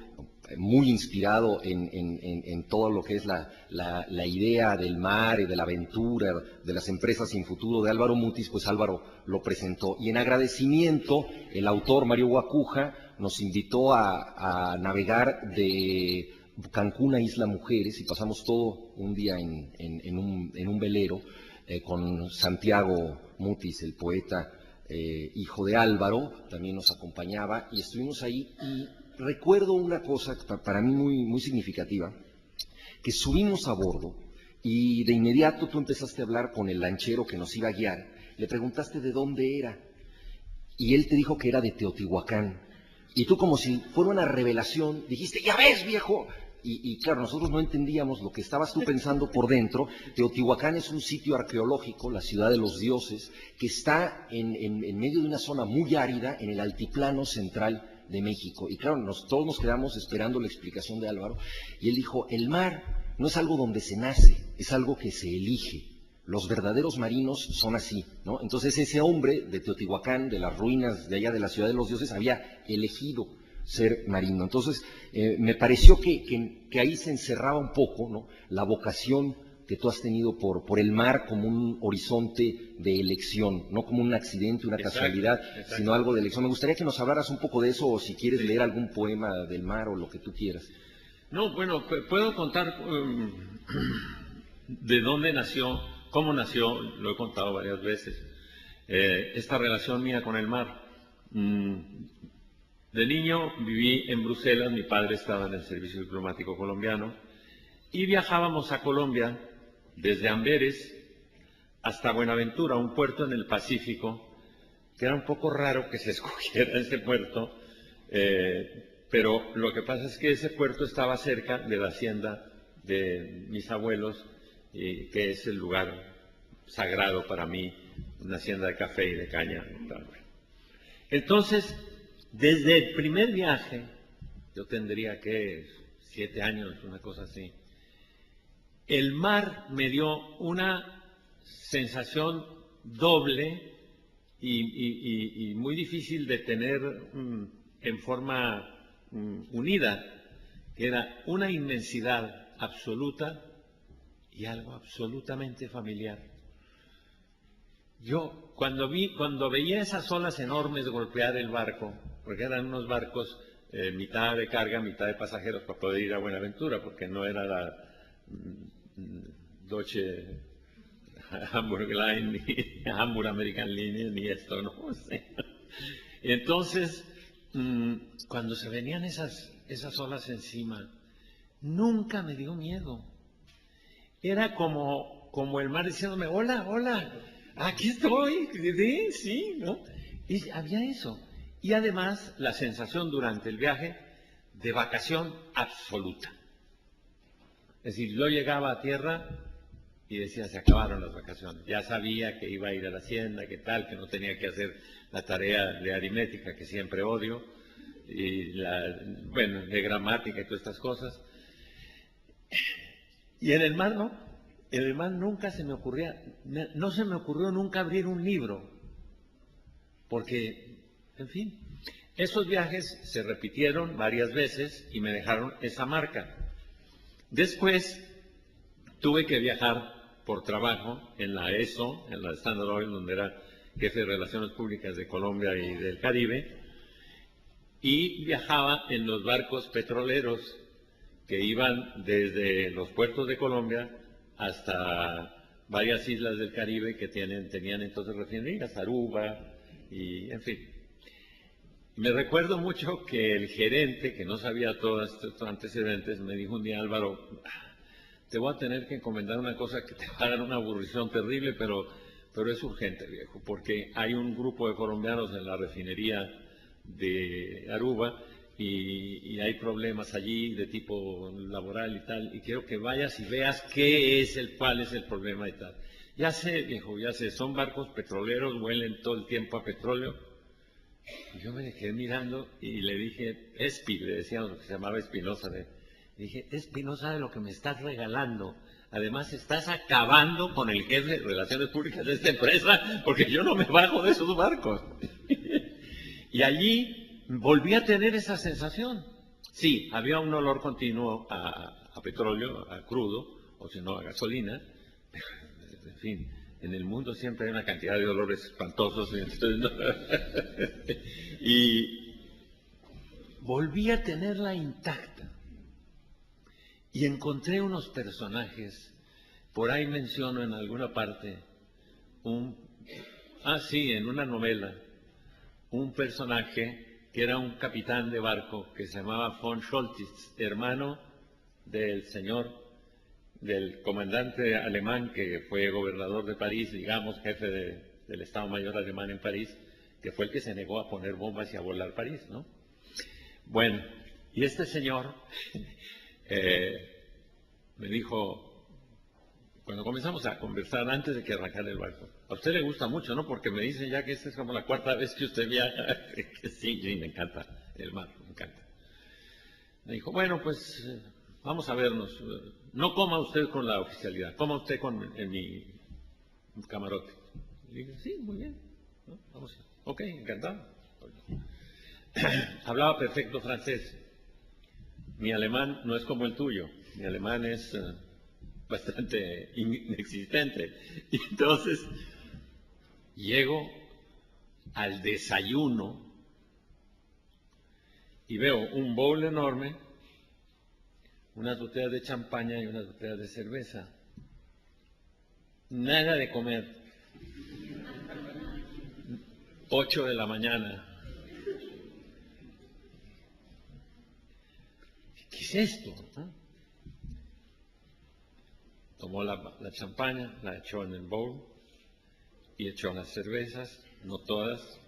Speaker 5: muy inspirado en todo lo que es la idea del mar y de la aventura, de las empresas sin futuro de Álvaro Mutis, pues Álvaro lo presentó. Y en agradecimiento, el autor Mario Guacuja nos invitó a navegar de Cancún a Isla Mujeres, y pasamos todo un día en un velero con Santiago Mutis, el poeta hijo de Álvaro, también nos acompañaba, y estuvimos ahí. Y recuerdo una cosa para mí muy significativa, que subimos a bordo y de inmediato tú empezaste a hablar con el lanchero que nos iba a guiar, le preguntaste de dónde era, y él te dijo que era de Teotihuacán, y tú, como si fuera una revelación, dijiste, ya ves, viejo. Y claro, nosotros no entendíamos lo que estabas tú pensando por dentro. Teotihuacán es un sitio arqueológico, la ciudad de los dioses, que está en medio de una zona muy árida en el altiplano central de México. Y claro, todos nos quedamos esperando la explicación de Álvaro, y él dijo, el mar no es algo donde se nace, es algo que se elige. Los verdaderos marinos son así, ¿no? Entonces ese hombre de Teotihuacán, de las ruinas de allá de la ciudad de los dioses, había elegido ser marino. Entonces me pareció que ahí se encerraba un poco, ¿no?, la vocación que tú has tenido por el mar como un horizonte de elección, no como un accidente, una casualidad, sino algo de elección. Me gustaría que nos hablaras un poco de eso, o si quieres leer algún poema del mar o lo que tú quieras.
Speaker 3: No, bueno, puedo contar de dónde nació, cómo nació, lo he contado varias veces, esta relación mía con el mar. De niño viví en Bruselas, mi padre estaba en el servicio diplomático colombiano, y viajábamos a Colombia desde Amberes hasta Buenaventura, un puerto en el Pacífico, que era un poco raro que se escogiera ese puerto, pero lo que pasa es que ese puerto estaba cerca de la hacienda de mis abuelos, que es el lugar sagrado para mí, una hacienda de café y de caña. Entonces, desde el primer viaje, yo tendría que 7 años, una cosa así, el mar me dio una sensación doble y muy difícil de tener en forma unida, que era una inmensidad absoluta y algo absolutamente familiar. Yo cuando veía esas olas enormes golpear el barco, porque eran unos barcos mitad de carga, mitad de pasajeros, para poder ir a Buenaventura, porque no era la Deutsche Hamburg Line, ni Hamburg American Line, ni esto, no sé. Entonces, cuando se venían esas olas encima, nunca me dio miedo. Era como el mar diciéndome, hola, hola, aquí estoy, sí, ¿no? Y había eso. Y además la sensación durante el viaje de vacación absoluta. Es decir, yo llegaba a tierra y decía, se acabaron las vacaciones. Ya sabía que iba a ir a la hacienda, que tal, que no tenía que hacer la tarea de aritmética, que siempre odio, y de gramática y todas estas cosas. Y en el mar no, en el mar nunca se me ocurría, no se me ocurrió nunca abrir un libro, porque, en fin, esos viajes se repitieron varias veces y me dejaron esa marca. Después tuve que viajar por trabajo en la ESO, en la Standard Oil, donde era jefe de Relaciones Públicas de Colombia y del Caribe, y viajaba en los barcos petroleros que iban desde los puertos de Colombia hasta varias islas del Caribe que tenían entonces refinerías, Aruba y en fin. Me recuerdo mucho que el gerente, que no sabía todos estos antecedentes, me dijo un día: Álvaro, te voy a tener que encomendar una cosa que te va a dar una aburrición terrible, pero es urgente, viejo, porque hay un grupo de colombianos en la refinería de Aruba y hay problemas allí de tipo laboral y tal, y quiero que vayas y veas cuál es el problema y tal. Ya sé, viejo, ya sé, son barcos petroleros, huelen todo el tiempo a petróleo. Y yo me quedé mirando y le dije: Espi, le decíamos, lo que se llamaba Espinosa, le dije: Espi, no sabe lo que me estás regalando. Además, estás acabando con el jefe de Relaciones Públicas de esta empresa, porque yo no me bajo de esos barcos. Y allí volví a tener esa sensación. Sí, había un olor continuo a petróleo, a crudo, o si no, a gasolina. En fin, en el mundo siempre hay una cantidad de olores espantosos. Entonces, ¿no? Y volví a tenerla intacta. Y encontré unos personajes, por ahí menciono en alguna parte, en una novela, un personaje que era un capitán de barco que se llamaba von Scholtitz, hermano del comandante alemán que fue gobernador de París, digamos, jefe del Estado Mayor alemán en París, que fue el que se negó a poner bombas y a volar París, ¿no? Bueno, y este señor me dijo, cuando comenzamos a conversar antes de que arrancara el barco: a usted le gusta mucho, ¿no? Porque me dicen ya que esta es como la cuarta vez que usted viaja. Sí, me encanta el mar, me encanta. Me dijo: bueno, pues vamos a vernos. No coma usted con la oficialidad, coma usted en mi camarote. Le dije: sí, muy bien, ¿no? Vamos. Ok, encantado. Hablaba perfecto francés. Mi alemán no es como el tuyo. Mi alemán es bastante inexistente. Y entonces llego al desayuno y veo un bowl enorme, unas botellas de champaña y unas botellas de cerveza. Nada de comer. 8 de la mañana. ¿Qué es esto? ¿No? Tomó la champaña, la echó en el bowl y echó las cervezas, no todas.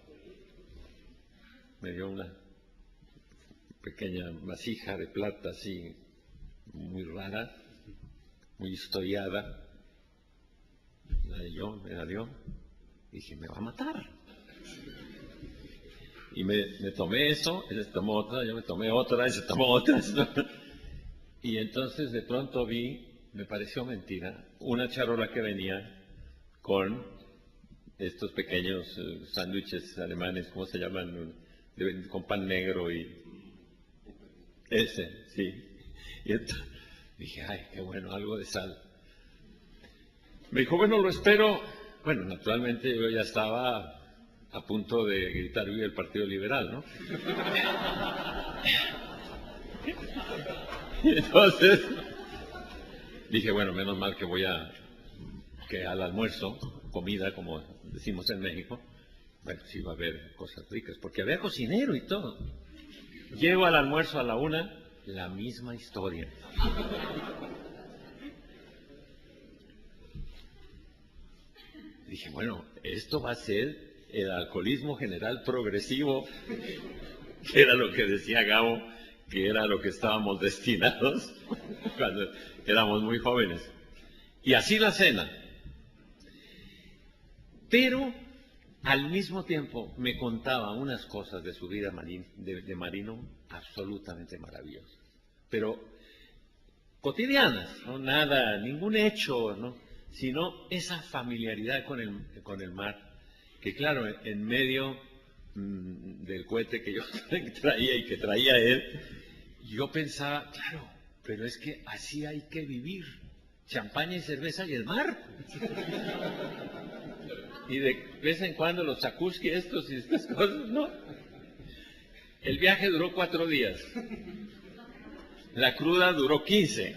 Speaker 3: Me dio una pequeña vasija de plata así, muy rara, muy historiada. Me la dio. Dije: me va a matar. Y me tomé eso, él se tomó otra, yo me tomé otra, él se tomó otra. Y entonces de pronto me pareció mentira, una charola que venía con estos pequeños sándwiches alemanes, ¿cómo se llaman? Con pan negro y... Ese, sí. Y entonces dije: ay, qué bueno, algo de sal. Me dijo: bueno, lo espero. Bueno, naturalmente yo ya estaba a punto de gritar viva el Partido Liberal, ¿no? Y entonces dije: bueno, menos mal que que al almuerzo, comida, como decimos en México, bueno, sí va a haber cosas ricas, porque había cocinero y todo. Llego al almuerzo a la 1:00, la misma historia. Dije: bueno, esto va a ser el alcoholismo general progresivo, que era lo que decía Gabo, que era lo que estábamos destinados cuando éramos muy jóvenes. Y así la cena. Pero al mismo tiempo me contaba unas cosas de su vida de marino absolutamente maravillosas. Pero cotidianas, no nada, ningún hecho, ¿no? Sino esa familiaridad con el mar, que claro, en medio del cohete que yo traía y que traía él, yo pensaba, claro, pero es que así hay que vivir, champaña y cerveza y el mar. Y de vez en cuando los jacuzzi estos y estas cosas, ¿no? El viaje duró 4 días. La cruda duró 15.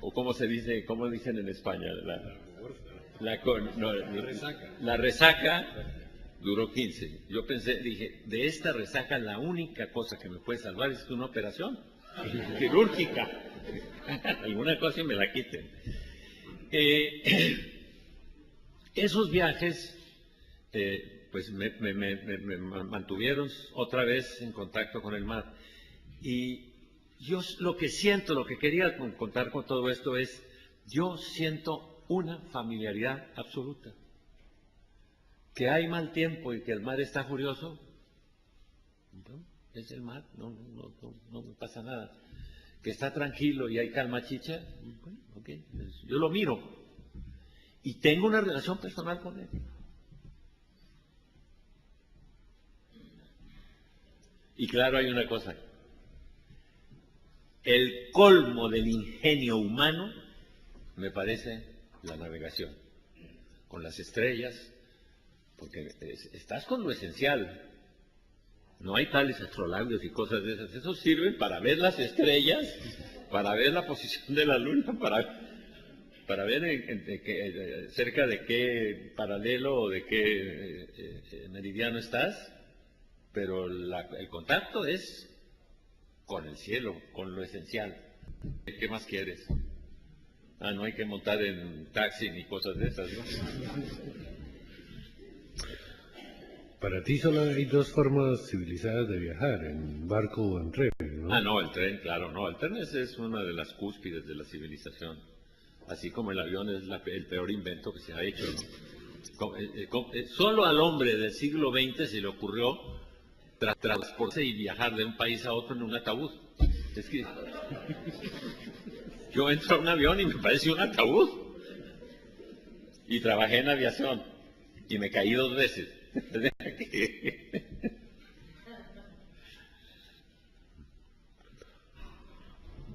Speaker 3: O como se dice, como dicen en España, la resaca duró 15. Yo pensé, dije, de esta resaca la única cosa que me puede salvar es una operación quirúrgica. Alguna cosa y me la quiten. Esos viajes pues me mantuvieron otra vez en contacto con el mar. Y yo lo que siento, lo que quería contar con todo esto es, yo siento una familiaridad absoluta. Que hay mal tiempo y que el mar está furioso, ¿no? Es el mar, no me pasa nada. Que está tranquilo y hay calma chicha, bueno, okay, yo lo miro y tengo una relación personal con él. Y claro, hay una cosa, el colmo del ingenio humano me parece la navegación, con las estrellas, porque estás con lo esencial. No hay tales astrolabios y cosas de esas. Eso sirve para ver las estrellas, para ver la posición de la luna, para ver cerca de qué paralelo o de qué meridiano estás. Pero el contacto es con el cielo, con lo esencial. ¿Qué más quieres? No hay que montar en taxi ni cosas de esas, ¿no?
Speaker 2: Para ti solo hay 2 formas civilizadas de viajar, en barco o en tren, ¿no?
Speaker 3: No, el tren, claro, no. El tren es una de las cúspides de la civilización. Así como el avión es el peor invento que se ha hecho, ¿no? Solo al hombre del siglo XX se le ocurrió transportarse y viajar de un país a otro en un ataúd. Es que yo entro a un avión y me parece un ataúd. Y trabajé en aviación y me caí 2 veces.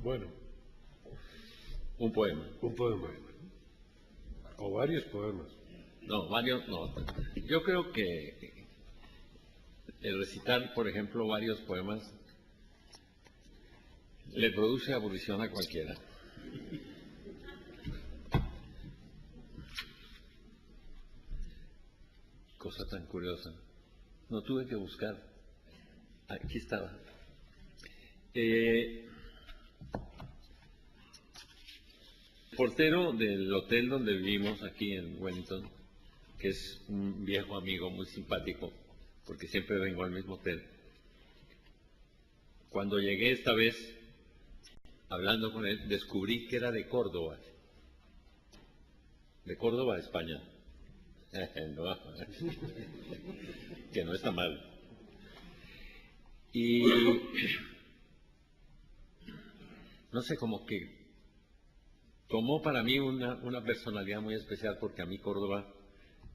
Speaker 2: Bueno,
Speaker 3: un poema.
Speaker 2: Un poema. O varios poemas.
Speaker 3: No, varios no. Yo creo que el recitar, por ejemplo, varios poemas le produce aburrición a cualquiera. Cosa tan curiosa. No tuve que buscar. Aquí estaba. El portero del hotel donde vivimos aquí en Wellington, que es un viejo amigo muy simpático, porque siempre vengo al mismo hotel. Cuando llegué esta vez, hablando con él, descubrí que era de Córdoba. De Córdoba, España. No, que no está mal. Y no sé, como que tomó para mí una personalidad muy especial, porque a mí Córdoba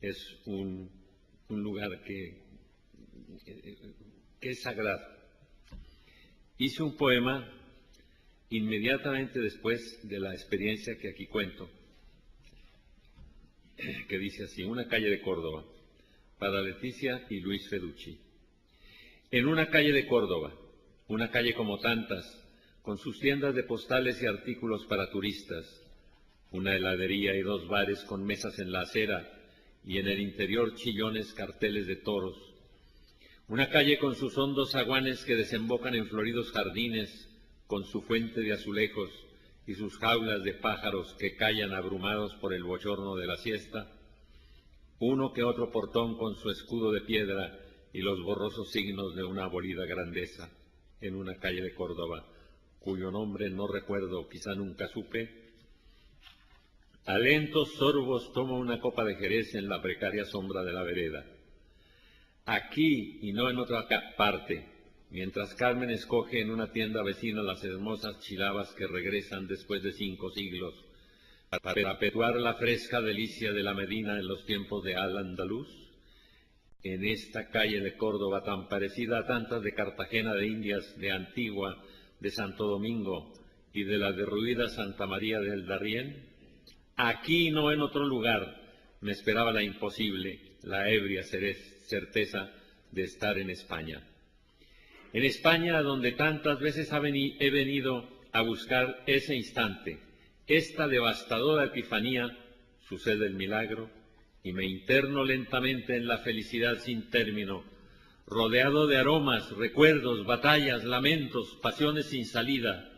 Speaker 3: es un lugar que es sagrado. Hice un poema inmediatamente después de la experiencia que aquí cuento, que dice así: una calle de Córdoba, para Leticia y Luis Feducci. En una calle de Córdoba, una calle como tantas, con sus tiendas de postales y artículos para turistas, una heladería y 2 bares con mesas en la acera y en el interior chillones carteles de toros. Una calle con sus hondos zaguanes que desembocan en floridos jardines, con su fuente de azulejos y sus jaulas de pájaros que callan abrumados por el bochorno de la siesta. Uno que otro portón con su escudo de piedra y los borrosos signos de una abolida grandeza, en una calle de Córdoba, cuyo nombre no recuerdo, quizá nunca supe. A lentos sorbos tomo una copa de Jerez en la precaria sombra de la vereda. Aquí, y no en otra parte, mientras Carmen escoge en una tienda vecina las hermosas chilabas que regresan después de 5 siglos, para perpetuar la fresca delicia de la Medina en los tiempos de Al-Andalus. En esta calle de Córdoba, tan parecida a tantas de Cartagena de Indias, de Antigua, de Santo Domingo y de la derruida Santa María del Darién, aquí no en otro lugar, me esperaba la imposible, la ebria certeza de estar en España. En España, donde tantas veces he venido a buscar ese instante, esta devastadora epifanía, sucede el milagro, y me interno lentamente en la felicidad sin término, rodeado de aromas, recuerdos, batallas, lamentos, pasiones sin salida,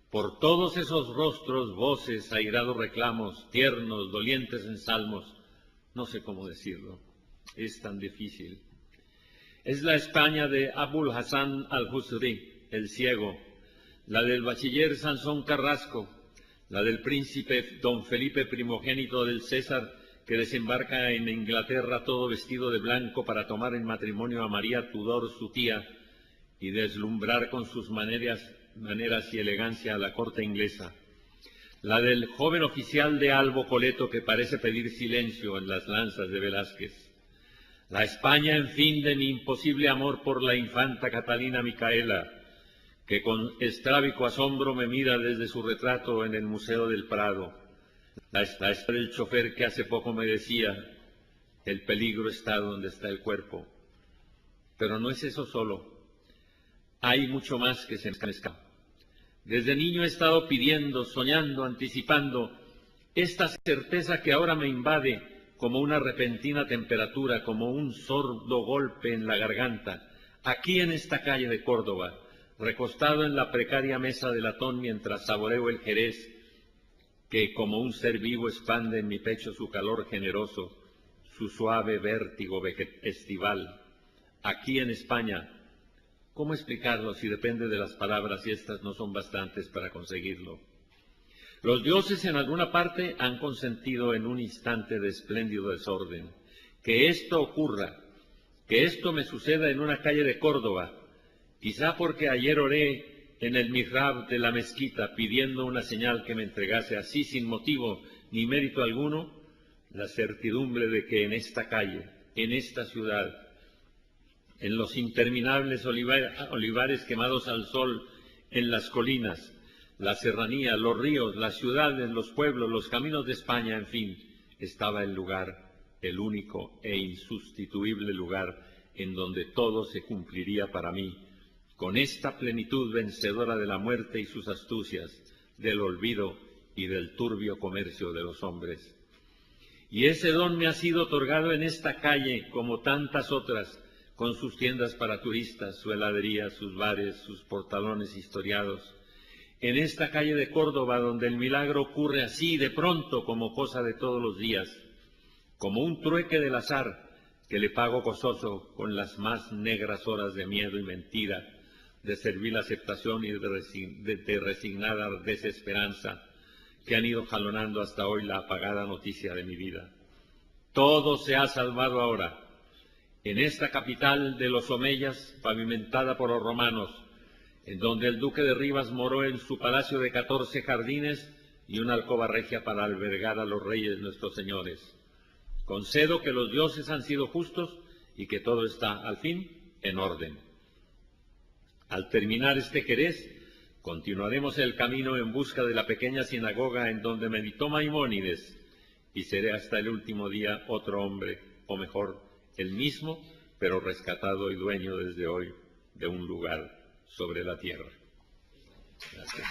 Speaker 3: por todos esos rostros, voces, airados reclamos, tiernos, dolientes en salmos. No sé cómo decirlo, es tan difícil. Es la España de Abul Hassan al-Husri, el ciego, la del bachiller Sansón Carrasco, la del príncipe don Felipe primogénito del César, que desembarca en Inglaterra todo vestido de blanco para tomar en matrimonio a María Tudor, su tía, y deslumbrar con sus maneras y elegancia a la corte inglesa. La del joven oficial de albo coleto que parece pedir silencio en las lanzas de Velázquez. La España, en fin, de mi imposible amor por la infanta Catalina Micaela, que con estrábico asombro me mira desde su retrato en el Museo del Prado. La España del chofer que hace poco me decía, el peligro está donde está el cuerpo. Pero no es eso solo. Hay mucho más que se me escapa. Desde niño he estado pidiendo, soñando, anticipando esta certeza que ahora me invade como una repentina temperatura, como un sordo golpe en la garganta, aquí en esta calle de Córdoba, recostado en la precaria mesa de latón mientras saboreo el jerez, que como un ser vivo expande en mi pecho su calor generoso, su suave vértigo estival. Aquí en España, ¿cómo explicarlo si depende de las palabras y estas no son bastantes para conseguirlo? Los dioses en alguna parte han consentido en un instante de espléndido desorden que esto ocurra, que esto me suceda en una calle de Córdoba, quizá porque ayer oré en el mihrab de la mezquita pidiendo una señal que me entregase así sin motivo ni mérito alguno, la certidumbre de que en esta calle, en esta ciudad, en los interminables olivares quemados al sol, en las colinas, la serranía, los ríos, las ciudades, los pueblos, los caminos de España, en fin, estaba el lugar, el único e insustituible lugar en donde todo se cumpliría para mí, con esta plenitud vencedora de la muerte y sus astucias, del olvido y del turbio comercio de los hombres. Y ese don me ha sido otorgado en esta calle, como tantas otras, con sus tiendas para turistas, su heladería, sus bares, sus portalones historiados. En esta calle de Córdoba, donde el milagro ocurre así de pronto como cosa de todos los días, como un trueque del azar que le pago gozoso con las más negras horas de miedo y mentira, de servil aceptación y de resignada desesperanza que han ido jalonando hasta hoy la apagada noticia de mi vida. Todo se ha salvado ahora, en esta capital de los omeyas, pavimentada por los romanos, en donde el duque de Rivas moró en su palacio de 14 jardines y una alcoba regia para albergar a los reyes nuestros señores. Concedo que los dioses han sido justos y que todo está, al fin, en orden. Al terminar este jerez, continuaremos el camino en busca de la pequeña sinagoga en donde meditó Maimónides, y seré hasta el último día otro hombre, o mejor, el mismo, pero rescatado y dueño desde hoy de un lugar sobre la tierra. Gracias.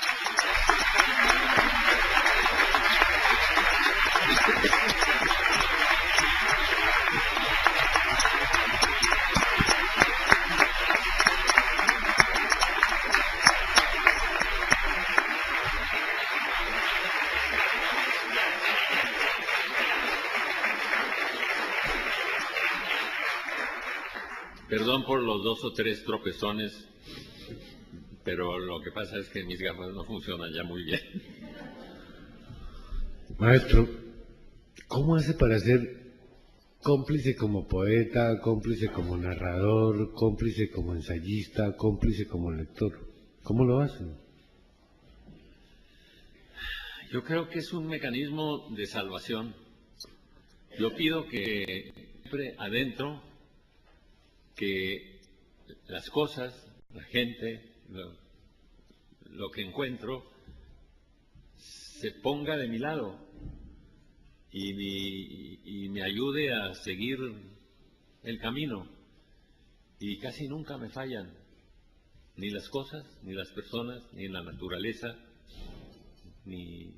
Speaker 3: Perdón por los 2 o 3 tropezones, pero lo que pasa es que mis gafas no funcionan ya muy bien.
Speaker 2: Maestro, ¿cómo hace para ser Cómplice como poeta, cómplice como narrador, cómplice como ensayista, cómplice como lector. ¿Cómo lo hacen?
Speaker 3: Yo creo que es un mecanismo de salvación. Yo pido que siempre adentro, que las cosas, la gente, lo que encuentro, se ponga de mi lado y me ayude a seguir el camino. Y casi nunca me fallan, ni las cosas, ni las personas, ni la naturaleza, ni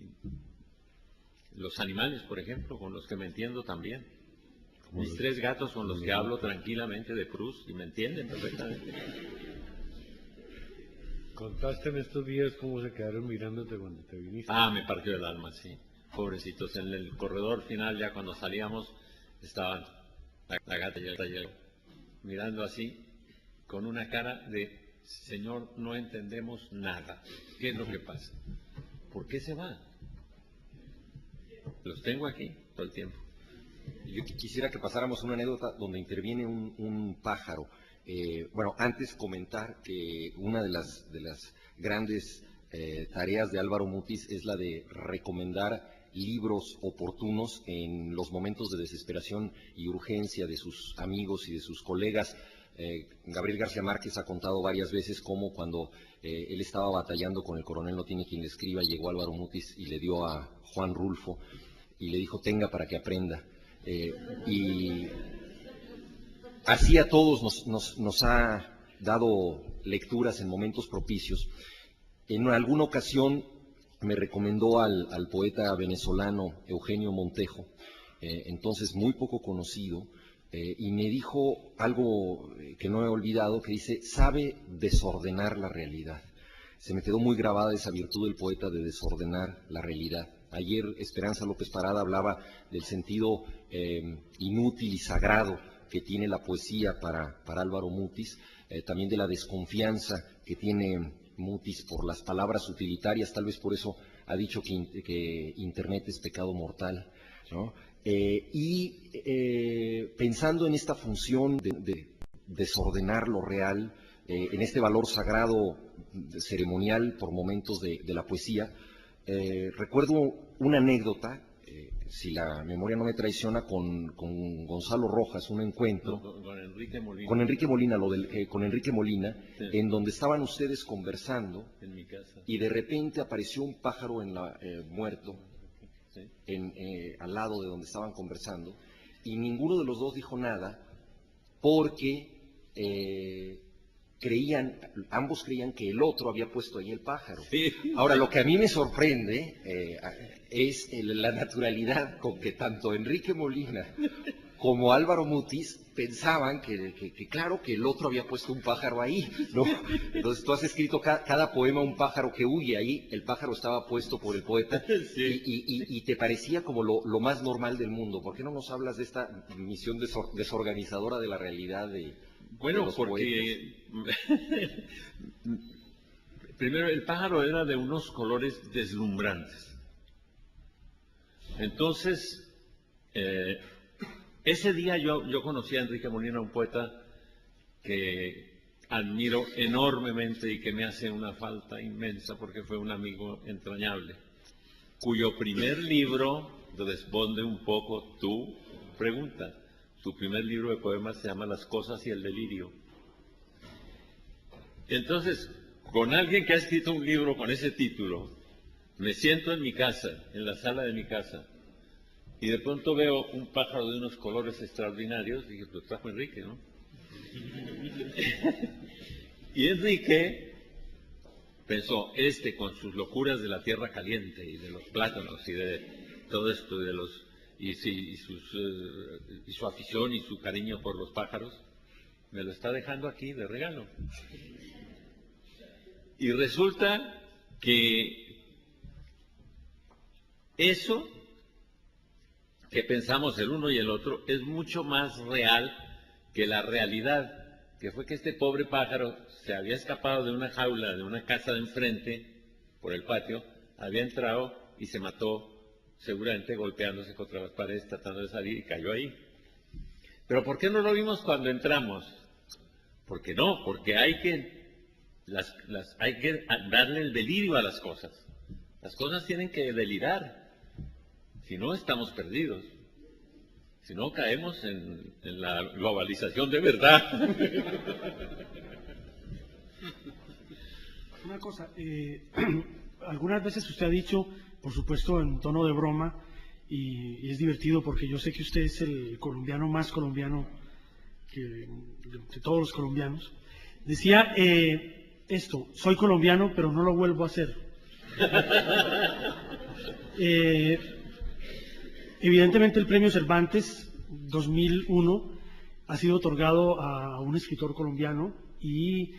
Speaker 3: los animales, por ejemplo, con los que me entiendo también. Mis 3 gatos con los que hablo tranquilamente de Proust y me entienden perfectamente.
Speaker 2: Contaste en estos días cómo se quedaron mirándote cuando te viniste.
Speaker 3: Ah, me partió el alma, sí. Pobrecitos, en el corredor final, ya cuando salíamos, estaban la gata y el taller mirando así, con una cara de, señor, no entendemos nada. ¿Qué es lo que pasa? ¿Por qué se va? Los tengo aquí todo el tiempo.
Speaker 5: Yo quisiera que pasáramos una anécdota donde interviene un pájaro. Bueno, antes comentar que una de las grandes tareas de Álvaro Mutis es la de recomendar libros oportunos en los momentos de desesperación y urgencia de sus amigos y de sus colegas. Gabriel García Márquez ha contado varias veces cómo cuando él estaba batallando con el coronel no tiene quien le escriba, llegó Álvaro Mutis y le dio a Juan Rulfo y le dijo, tenga para que aprenda. Y así a todos nos ha dado lecturas en momentos propicios. En alguna ocasión me recomendó al poeta venezolano Eugenio Montejo, entonces muy poco conocido, y me dijo algo que no he olvidado, que dice, sabe desordenar la realidad. Se me quedó muy grabada esa virtud del poeta de desordenar la realidad. Ayer Esperanza López Parada hablaba del sentido inútil y sagrado que tiene la poesía para Álvaro Mutis, también de la desconfianza que tiene Mutis por las palabras utilitarias, tal vez por eso ha dicho que Internet es pecado mortal, ¿no? Pensando en esta función de desordenar lo real, en este valor sagrado ceremonial por momentos de la poesía, recuerdo una anécdota, si la memoria no me traiciona, con Gonzalo Rojas, un encuentro
Speaker 3: Con Enrique Molina.
Speaker 5: con Enrique Molina, con Enrique Molina,
Speaker 3: Sí.
Speaker 5: en donde estaban ustedes conversando
Speaker 3: En mi casa.
Speaker 5: y de repente apareció un pájaro muerto
Speaker 3: Sí.
Speaker 5: al lado de donde estaban conversando, y ninguno de los dos dijo nada porque ambos creían que el otro había puesto ahí el pájaro.
Speaker 3: Sí.
Speaker 5: Ahora, lo que a mí me sorprende es la naturalidad con que tanto Enrique Molina como Álvaro Mutis pensaban que claro, que el otro había puesto un pájaro ahí, ¿no? Entonces tú has escrito cada poema un pájaro que huye, ahí el pájaro estaba puesto por el poeta,
Speaker 3: Sí.
Speaker 5: y te parecía como lo más normal del mundo. ¿Por qué no nos hablas de esta misión desorganizadora de la realidad de
Speaker 3: Bueno,
Speaker 5: los
Speaker 3: porque primero el pájaro era de unos colores deslumbrantes. Entonces, ese día yo conocí a Enrique Molina, un poeta que admiro enormemente y que me hace una falta inmensa porque fue un amigo entrañable, cuyo primer libro responde un poco tu pregunta. Su primer libro de poemas se llama Las cosas y el delirio. Entonces, con alguien que ha escrito un libro con ese título, me siento en mi casa, en la sala de mi casa, y de pronto veo un pájaro de unos colores extraordinarios, y dije, pues trajo Enrique, ¿no? Y Enrique pensó, con sus locuras de la tierra caliente, y de los plátanos, y de todo esto, y su afición y su cariño por los pájaros, me lo está dejando aquí de regalo. Y resulta que eso que pensamos el uno y el otro es mucho más real que la realidad, que fue que este pobre pájaro se había escapado de una jaula, de una casa de enfrente, por el patio, había entrado y se mató, seguramente golpeándose contra las paredes, tratando de salir, y cayó ahí. ¿Pero por qué no lo vimos cuando entramos? Porque no, porque hay que darle el delirio a las cosas. Las cosas tienen que delirar. Si no, estamos perdidos. Si no, caemos en la globalización de verdad.
Speaker 4: Una cosa, algunas veces usted ha dicho, por supuesto en tono de broma, y es divertido porque yo sé que usted es el colombiano más colombiano que de todos los colombianos, decía esto: soy colombiano pero no lo vuelvo a hacer. Evidentemente el premio Cervantes 2001 ha sido otorgado a un escritor colombiano, y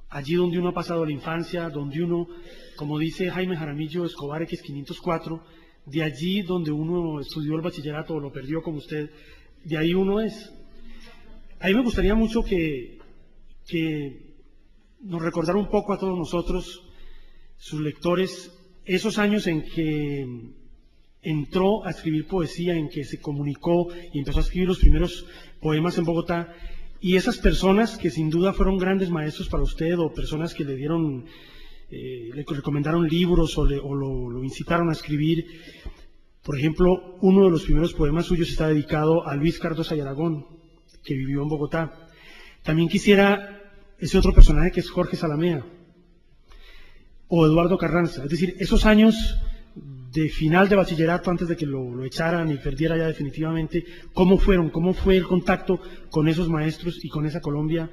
Speaker 4: allí donde uno ha pasado la infancia, donde uno, como dice Jaime Jaramillo Escobar X504, de allí donde uno estudió el bachillerato o lo perdió como usted, de ahí uno es. A mí me gustaría mucho que nos recordara un poco a todos nosotros, sus lectores, esos años en que entró a escribir poesía, en que se comunicó y empezó a escribir los primeros poemas en Bogotá, y esas personas que sin duda fueron grandes maestros para usted, o personas que le dieron, le recomendaron libros o lo incitaron a escribir. Por ejemplo, uno de los primeros poemas suyos está dedicado a Luis Cardosa y Aragón, que vivió en Bogotá. También quisiera ese otro personaje que es Jorge Salamea o Eduardo Carranza, es decir, esos años de final de bachillerato antes de que lo echaran y perdiera ya definitivamente. ¿Cómo fueron? ¿Cómo fue el contacto con esos maestros y con esa Colombia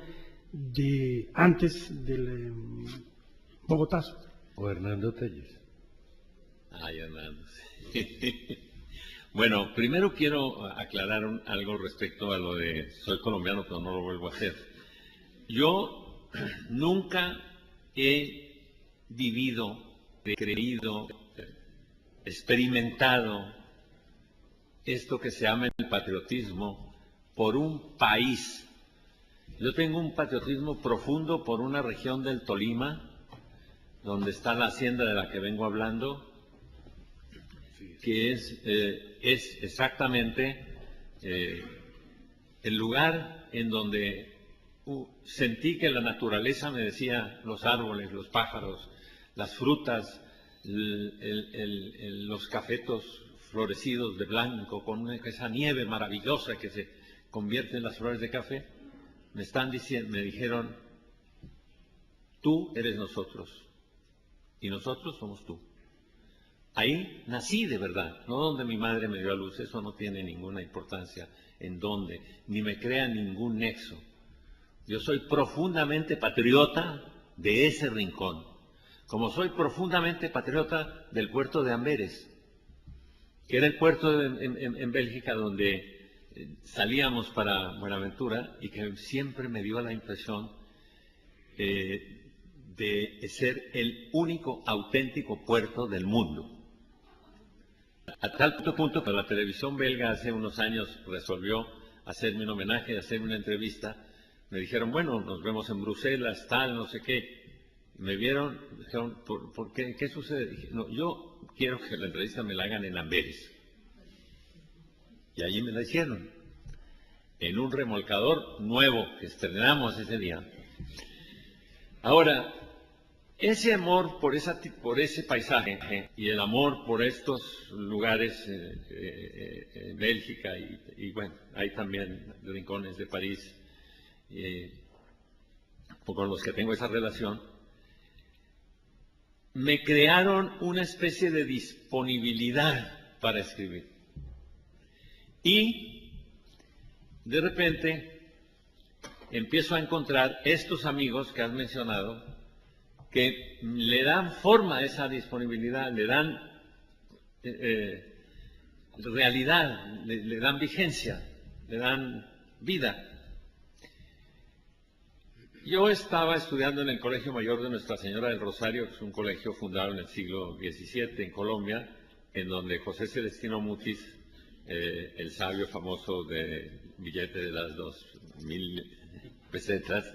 Speaker 4: de antes del Bogotazo?
Speaker 2: O Hernando Telles.
Speaker 3: Ay, Hernando. Bueno, primero quiero aclarar algo respecto a lo de soy colombiano pero no lo vuelvo a hacer. Yo nunca he vivido, creído, experimentado esto que se llama el patriotismo por un país. Yo tengo un patriotismo profundo por una región del Tolima, donde está la hacienda de la que vengo hablando, que es exactamente el lugar en donde sentí que la naturaleza me decía, los árboles, los pájaros, las frutas, los cafetos florecidos de blanco, con esa nieve maravillosa que se convierte en las flores de café, me dijeron, tú eres nosotros y nosotros somos tú. Ahí nací de verdad, no donde mi madre me dio a luz, eso no tiene ninguna importancia en dónde, ni me crea ningún nexo. Yo soy profundamente patriota de ese rincón, como soy profundamente patriota del puerto de Amberes, que era el puerto en Bélgica donde salíamos para Buenaventura y que siempre me dio la impresión de ser el único auténtico puerto del mundo. A tal punto que la televisión belga hace unos años resolvió hacerme un homenaje, hacerme una entrevista. Me dijeron, bueno, nos vemos en Bruselas, tal, no sé qué. Me vieron, dijeron, ¿por qué? ¿Qué sucede? Dije, no, yo quiero que la entrevista me la hagan en Amberes. Y allí me la hicieron, en un remolcador nuevo que estrenamos ese día. Ahora, ese amor por ese paisaje y el amor por estos lugares en Bélgica y bueno, hay también rincones de París con los que tengo esa relación, me crearon una especie de disponibilidad para escribir. Y de repente empiezo a encontrar estos amigos que has mencionado que le dan forma a esa disponibilidad, le dan realidad, le dan vigencia, le dan vida. Yo estaba estudiando en el Colegio Mayor de Nuestra Señora del Rosario, que es un colegio fundado en el siglo XVII en Colombia, en donde José Celestino Mutis, el sabio famoso de billete de las 2.000 pesetas,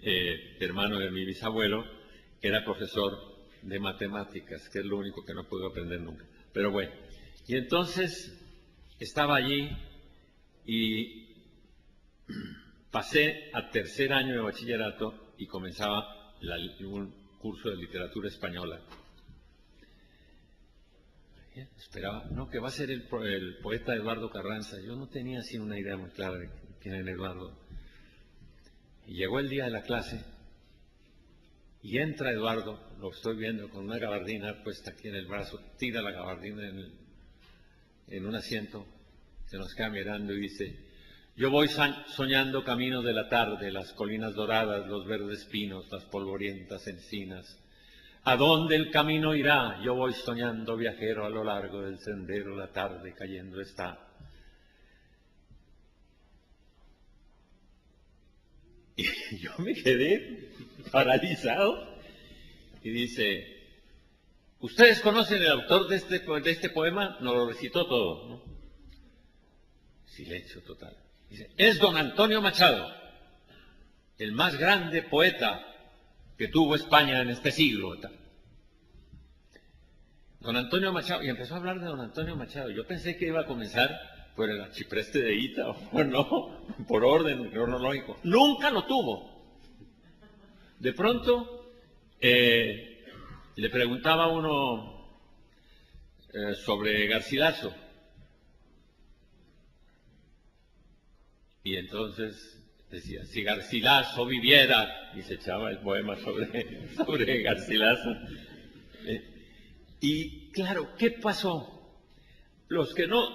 Speaker 3: hermano de mi bisabuelo, era profesor de matemáticas, que es lo único que no pude aprender nunca. Pero bueno, y entonces estaba allí y Pasé a tercer año de bachillerato y comenzaba un curso de literatura española. Esperaba, no, que va a ser el poeta Eduardo Carranza. Yo no tenía así una idea muy clara de quién era Eduardo. Y llegó el día de la clase y entra Eduardo, lo estoy viendo con una gabardina puesta aquí en el brazo, tira la gabardina en un asiento, se nos queda mirando y dice: yo voy soñando caminos de la tarde, las colinas doradas, los verdes pinos, las polvorientas encinas. ¿A dónde el camino irá? Yo voy soñando viajero a lo largo del sendero, la tarde cayendo está. Y yo me quedé paralizado y dice: ¿ustedes conocen el autor de este poema? Nos lo recitó todo, ¿no? Silencio total. Dice: es don Antonio Machado, el más grande poeta que tuvo España en este siglo. Don Antonio Machado, y empezó a hablar de don Antonio Machado. Yo pensé que iba a comenzar por el archipreste de Ita, o no, por orden cronológico. Nunca lo tuvo. De pronto, le preguntaba a uno sobre Garcilaso. Y entonces decía: si Garcilaso viviera, y se echaba el poema sobre Garcilaso. Y claro, ¿qué pasó? Los que no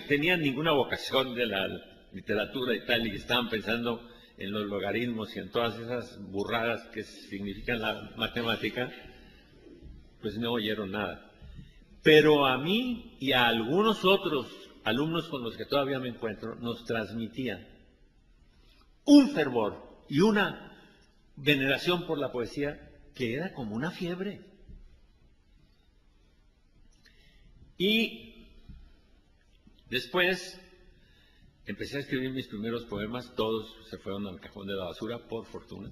Speaker 3: tenían ninguna vocación de la literatura y tal, y que estaban pensando en los logaritmos y en todas esas burradas que significan la matemática, pues no oyeron nada. Pero a mí y a algunos otros alumnos con los que todavía me encuentro, nos transmitía un fervor y una veneración por la poesía que era como una fiebre. Y después empecé a escribir mis primeros poemas, todos se fueron al cajón de la basura, por fortuna.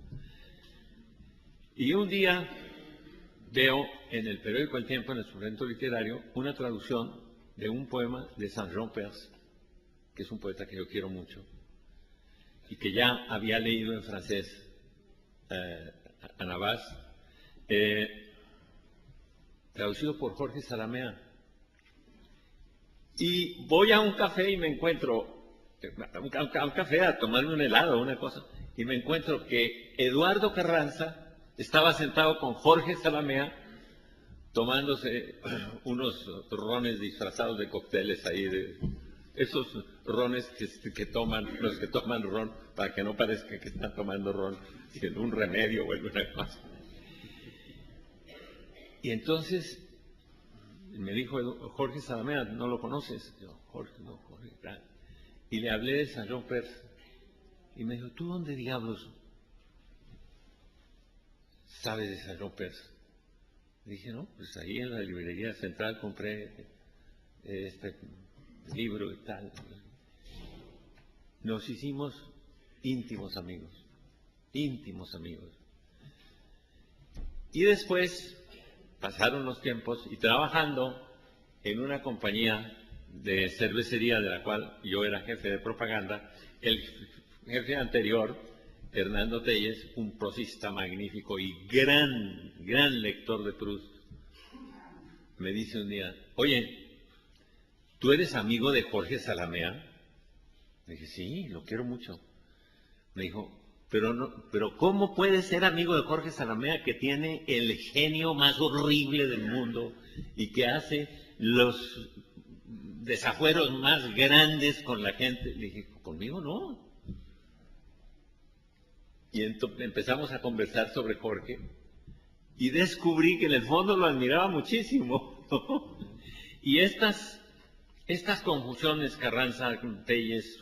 Speaker 3: Y un día veo en el periódico El Tiempo, en el suplemento literario, una traducción de un poema de Saint-Jean Perse, que es un poeta que yo quiero mucho, y que ya había leído en francés a Navas, traducido por Jorge Salamea. Y voy a un café y me encuentro, a un café a tomarme un helado, una cosa, y me encuentro que Eduardo Carranza estaba sentado con Jorge Salamea tomándose unos rones disfrazados de cócteles ahí, de esos rones que toman, los que toman ron, para que no parezca que están tomando ron, sino un remedio o alguna cosa. Y entonces me dijo Jorge Salamea: ¿no lo conoces? Yo: Jorge, no, Jorge, claro. Y le hablé de Saint-Jean Perse. Y me dijo: ¿tú dónde diablos sabes de Saint-Jean Perse? Dije: no, pues ahí en la librería central compré este libro y tal. Nos hicimos íntimos amigos, íntimos amigos. Y después pasaron los tiempos y trabajando en una compañía de cervecería de la cual yo era jefe de propaganda, el jefe anterior, Hernando Telles, un prosista magnífico y gran lector de Proust, me dice un día: oye, ¿tú eres amigo de Jorge Salamea? Le dije: sí, lo quiero mucho. Me dijo: pero ¿cómo puedes ser amigo de Jorge Salamea, que tiene el genio más horrible del mundo y que hace los desafueros más grandes con la gente? Le dije: conmigo no. Y entonces empezamos a conversar sobre Jorge y descubrí que en el fondo lo admiraba muchísimo. Y estas confusiones, Carranza, Telles,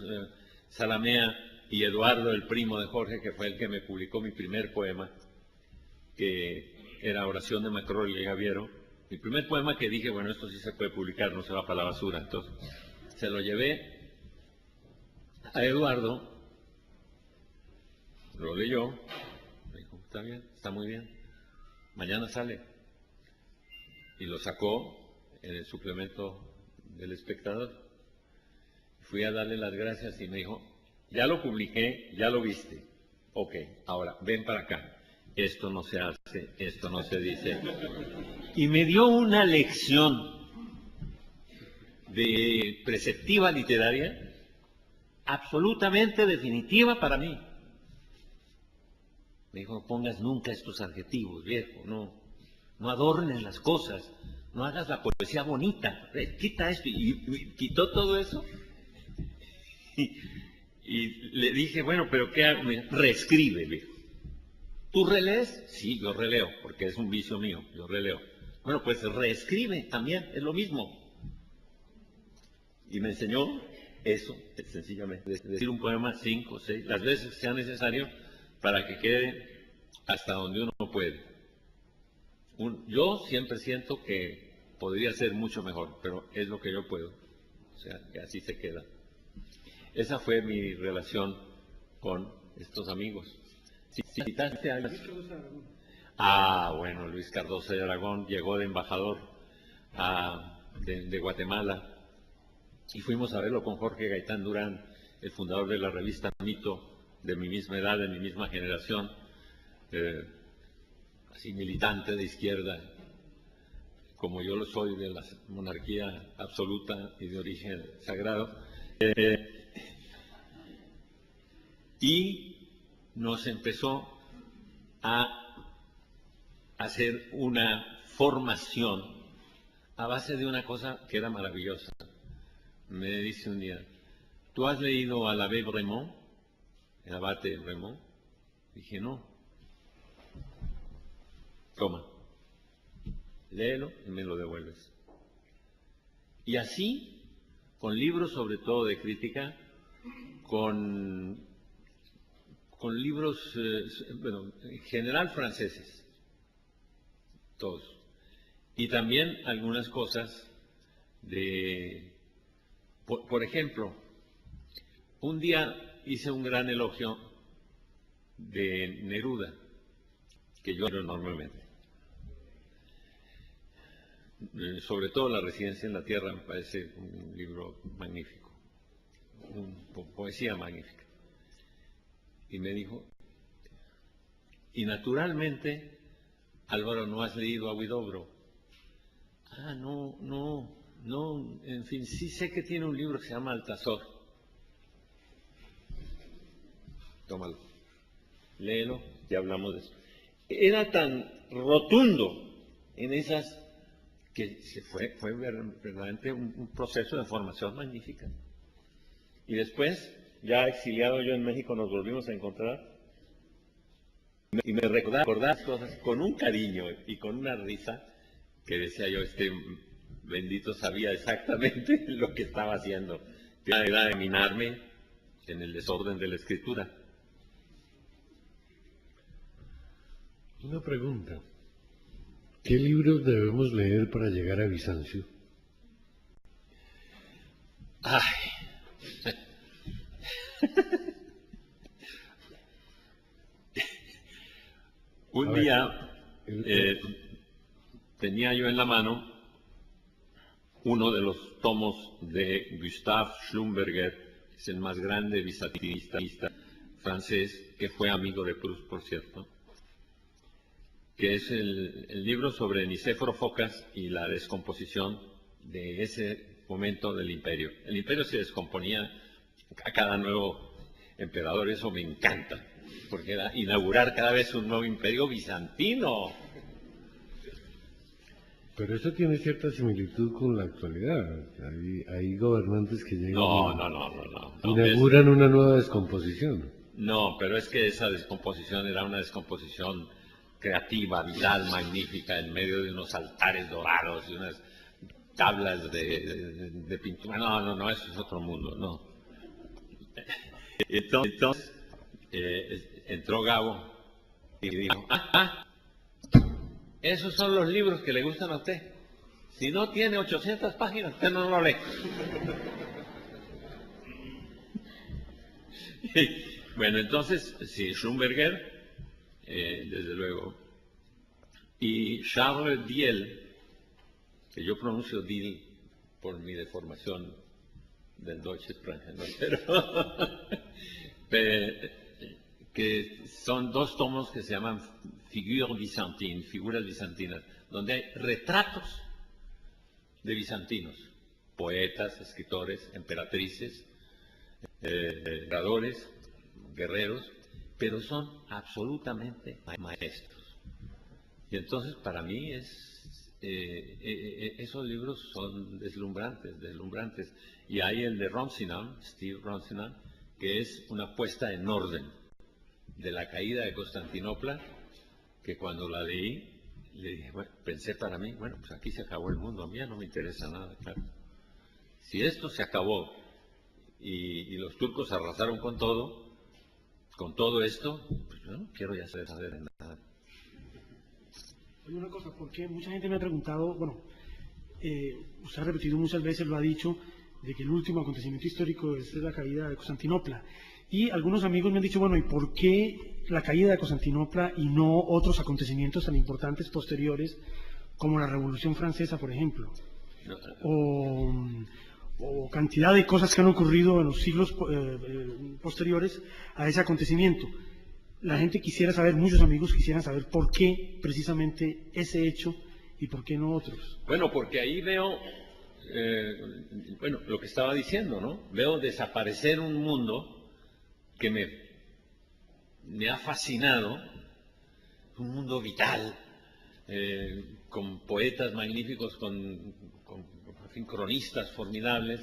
Speaker 3: Salamea y Eduardo, el primo de Jorge, que fue el que me publicó mi primer poema, que era Oración de Macrolio y Gaviero, mi primer poema, que dije: bueno, esto sí se puede publicar, no se va para la basura. Entonces se lo llevé a Eduardo, lo leyó, me dijo: está bien, está muy bien, mañana sale. Y lo sacó en el suplemento del Espectador. Fui a darle las gracias y me dijo: ya lo publiqué, ya lo viste. Ok, ahora ven para acá. Esto no se hace, esto no se dice. Y me dio una lección de preceptiva literaria absolutamente definitiva para mí. Me dijo, no pongas nunca estos adjetivos, viejo, no adornes las cosas, no hagas la poesía bonita, quita esto. Y quitó todo eso. Y le dije, bueno, pero ¿qué hago? Reescribe, viejo. ¿Tú relees? Sí, yo releo, porque es un vicio mío, yo releo. Bueno, pues reescribe también, es lo mismo. Y me enseñó eso, sencillamente, decir un poema 5, 6, las veces que sea necesario para que quede hasta donde uno puede. Yo siempre siento que podría ser mucho mejor, pero es lo que yo puedo. O sea, que así se queda. Esa fue mi relación con estos amigos. Si citaste a... bueno, Luis Cardoso de Aragón llegó de embajador de Guatemala y fuimos a verlo con Jorge Gaitán Durán, el fundador de la revista Mito, de mi misma edad, de mi misma generación, así militante de izquierda, como yo lo soy, de la monarquía absoluta y de origen sagrado. Y nos empezó a hacer una formación a base de una cosa que era maravillosa. Me dice un día, ¿tú has leído al Abbé Bremont, el abate Bremont? Dije, no. Toma, léelo y me lo devuelves. Y así, con libros sobre todo de crítica, con libros, bueno, en general franceses, todos. Y también algunas cosas por ejemplo, un día hice un gran elogio de Neruda, que yo quiero enormemente. Sobre todo La residencia en la tierra me parece un libro magnífico, poesía magnífica. Y me dijo, y naturalmente, Álvaro, ¿no has leído a Huidobro? No, en fin, sí sé que tiene un libro que se llama Altazor. Tómalo, léelo, ya hablamos de eso. Era tan rotundo en esas que fue verdaderamente un proceso de formación magnífica. Y después, ya exiliado yo en México, nos volvimos a encontrar y me recordaba cosas con un cariño y con una risa que decía yo, este bendito sabía exactamente lo que estaba haciendo. Era de minarme en el desorden de la escritura.
Speaker 2: Una pregunta. ¿Qué libros debemos leer para llegar a Bizancio?
Speaker 3: Un día tenía yo en la mano uno de los tomos de Gustave Schlumberger, que es el más grande bizantinista francés, que fue amigo de Proust, por cierto, que es el libro sobre Nicéforo Focas y la descomposición de ese momento del imperio. El imperio se descomponía a cada nuevo emperador, eso me encanta, porque era inaugurar cada vez un nuevo imperio bizantino.
Speaker 2: Pero eso tiene cierta similitud con la actualidad. Hay gobernantes que llegan
Speaker 3: No.
Speaker 2: inauguran una nueva descomposición.
Speaker 3: No, pero es que esa descomposición era una descomposición creativa, vital, magnífica, en medio de unos altares dorados y unas tablas de pintura. No, eso es otro mundo, no. Entonces entró Gabo y dijo, esos son los libros que le gustan a usted. Si no tiene 800 páginas, usted no lo lee. Bueno, entonces, sí, Schlumberger, desde luego, y Charles Diel, que yo pronuncio Diel por mi deformación del Deutsche Sprache, ¿no? Pero que son 2 tomos que se llaman Figures Byzantines, figuras bizantinas, donde hay retratos de bizantinos, poetas, escritores, emperatrices, emperadores, guerreros, pero son absolutamente maestros. Y entonces para mí esos libros son deslumbrantes. Y hay el de Roncinant, Steve Roncinant, que es una puesta en orden de la caída de Constantinopla, que cuando la leí, le dije, bueno, pensé para mí, bueno, pues aquí se acabó el mundo, a mí ya no me interesa nada, claro. Si esto se acabó y los turcos arrasaron con todo esto, pues yo no quiero ya saber de nada.
Speaker 4: Oye, una cosa, porque mucha gente me ha preguntado, bueno, usted ha repetido muchas veces, lo ha dicho, de que el último acontecimiento histórico es la caída de Constantinopla. Y algunos amigos me han dicho, bueno, ¿y por qué la caída de Constantinopla y no otros acontecimientos tan importantes posteriores como la Revolución Francesa, por ejemplo? O cantidad de cosas que han ocurrido en los siglos posteriores a ese acontecimiento. La gente quisiera saber, muchos amigos quisieran saber por qué precisamente ese hecho y por qué no otros.
Speaker 3: Bueno, porque ahí veo, lo que estaba diciendo, ¿no? Veo desaparecer un mundo que me ha fascinado, un mundo vital, con poetas magníficos, con cronistas formidables,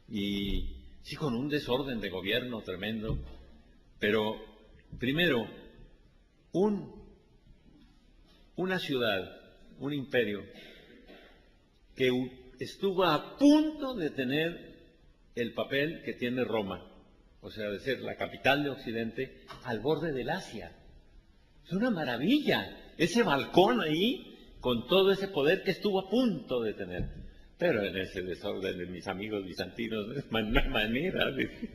Speaker 3: y sí, con un desorden de gobierno tremendo, pero primero, una ciudad, un imperio, que estuvo a punto de tener el papel que tiene Roma, o sea, de ser la capital de Occidente al borde del Asia. Es una maravilla, ese balcón ahí, con todo ese poder que estuvo a punto de tener. Pero en ese desorden de mis amigos bizantinos, no hay manera de...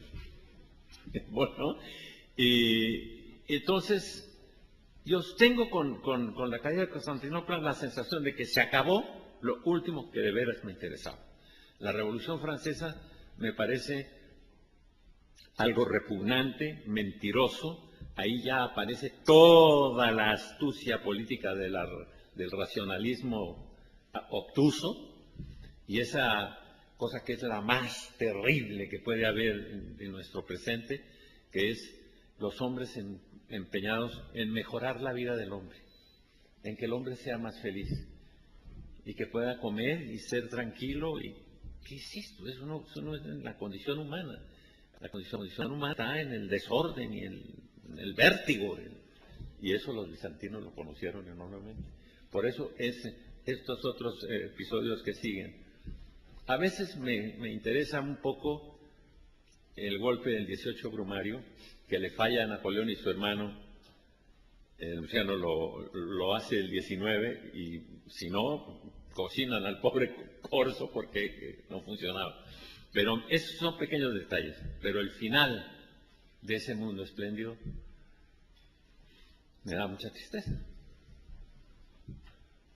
Speaker 3: Bueno, y entonces yo tengo con la caída de Constantinopla la sensación de que se acabó lo último que de veras me interesaba. La Revolución Francesa me parece algo repugnante, mentiroso. Ahí ya aparece toda la astucia política del racionalismo obtuso, y esa cosa que es la más terrible que puede haber en nuestro presente, que es los hombres empeñados en mejorar la vida del hombre, en que el hombre sea más feliz y que pueda comer y ser tranquilo. ¿Y qué es esto? Eso no es en la condición humana. La condición humana está en el desorden y en el vértigo, y eso los bizantinos lo conocieron enormemente. Por eso estos otros episodios que siguen. A veces me interesa un poco el golpe del 18 Brumario, que le falla a Napoleón y su hermano. Luciano lo hace el 19, y si no, cocinan al pobre Corso porque no funcionaba. Pero esos son pequeños detalles. Pero el final de ese mundo espléndido me da mucha tristeza.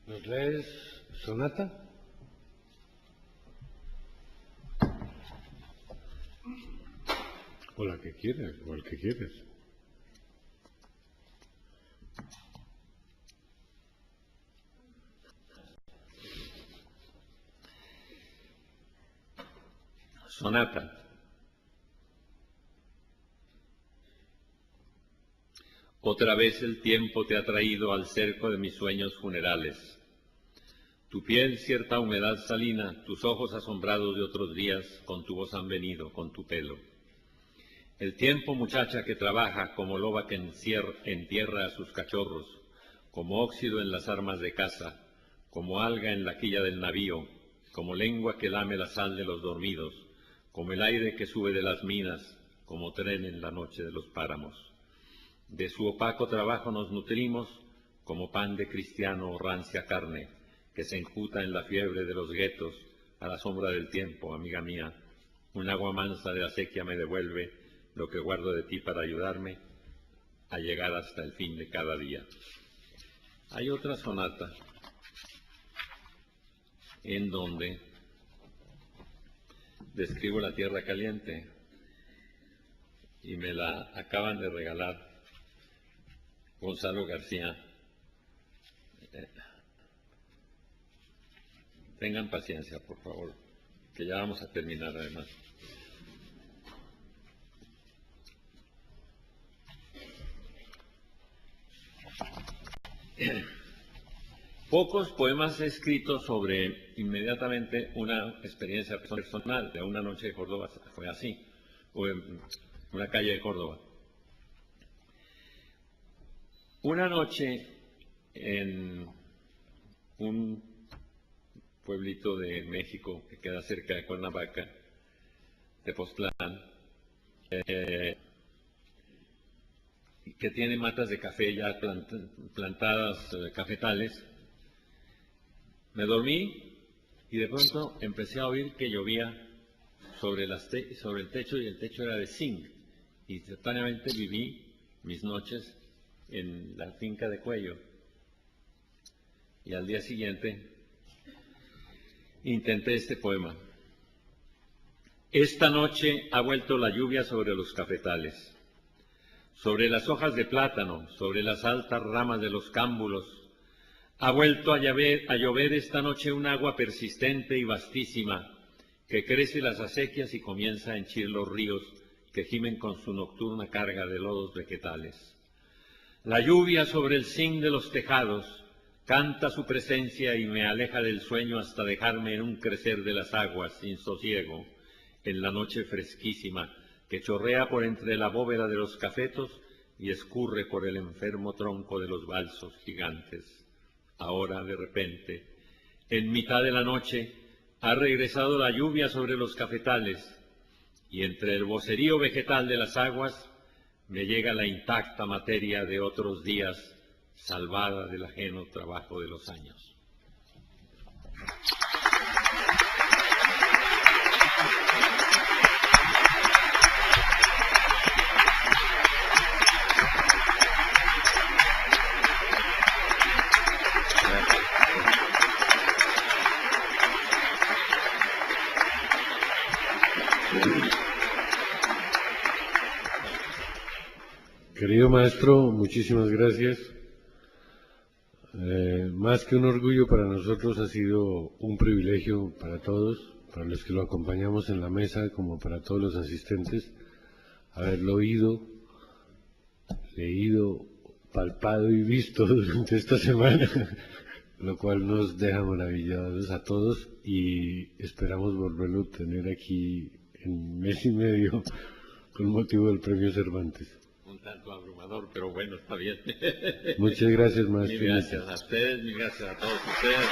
Speaker 2: ¿Nos lees Sonata? O la que quieres, o el que quieres.
Speaker 3: Sonata. Otra vez el tiempo te ha traído al cerco de mis sueños funerales. Tu piel cierta humedad salina, tus ojos asombrados de otros días, con tu voz han venido, con tu pelo. El tiempo, muchacha, que trabaja como loba que entierra a sus cachorros, como óxido en las armas de caza, como alga en la quilla del navío, como lengua que lame la sal de los dormidos, como el aire que sube de las minas, como tren en la noche de los páramos. De su opaco trabajo nos nutrimos, como pan de cristiano o rancia carne, que se enjuta en la fiebre de los guetos, a la sombra del tiempo, amiga mía. Un agua mansa de acequia me devuelve lo que guardo de ti para ayudarme a llegar hasta el fin de cada día. Hay otra sonata en donde describo la tierra caliente. y me la acaban de regalar Gonzalo García. Tengan paciencia, por favor, que ya vamos a terminar además. Pocos poemas he escrito sobre inmediatamente una experiencia personal. De una noche de Córdoba fue así, o en una calle de Córdoba. Una noche en un pueblito de México que queda cerca de Cuernavaca, Tepoztlán, que tiene matas de café ya plantadas, cafetales. Me dormí y de pronto empecé a oír que llovía sobre el techo, y el techo era de zinc. Y instantáneamente viví mis noches en la finca de Cuello. Y al día siguiente intenté este poema. Esta noche ha vuelto la lluvia sobre los cafetales, sobre las hojas de plátano, sobre las altas ramas de los cámbulos. Ha vuelto a llover esta noche un agua persistente y vastísima, que crece las acequias y comienza a henchir los ríos que gimen con su nocturna carga de lodos vegetales. La lluvia sobre el zinc de los tejados canta su presencia y me aleja del sueño hasta dejarme en un crecer de las aguas sin sosiego, en la noche fresquísima que chorrea por entre la bóveda de los cafetos y escurre por el enfermo tronco de los balsos gigantes. Ahora, de repente, en mitad de la noche, ha regresado la lluvia sobre los cafetales, y entre el vocerío vegetal de las aguas me llega la intacta materia de otros días, salvada del ajeno trabajo de los años.
Speaker 2: Querido maestro, muchísimas gracias. Más que un orgullo para nosotros, ha sido un privilegio para todos, para los que lo acompañamos en la mesa, como para todos los asistentes, haberlo oído, leído, palpado y visto durante esta semana, lo cual nos deja maravillados a todos y esperamos volverlo a tener aquí en mes y medio con motivo del Premio Cervantes.
Speaker 3: Un tanto abrumador, pero bueno, está bien.
Speaker 2: Muchas gracias, maestro.
Speaker 3: Mil gracias a ustedes, mil gracias a todos ustedes.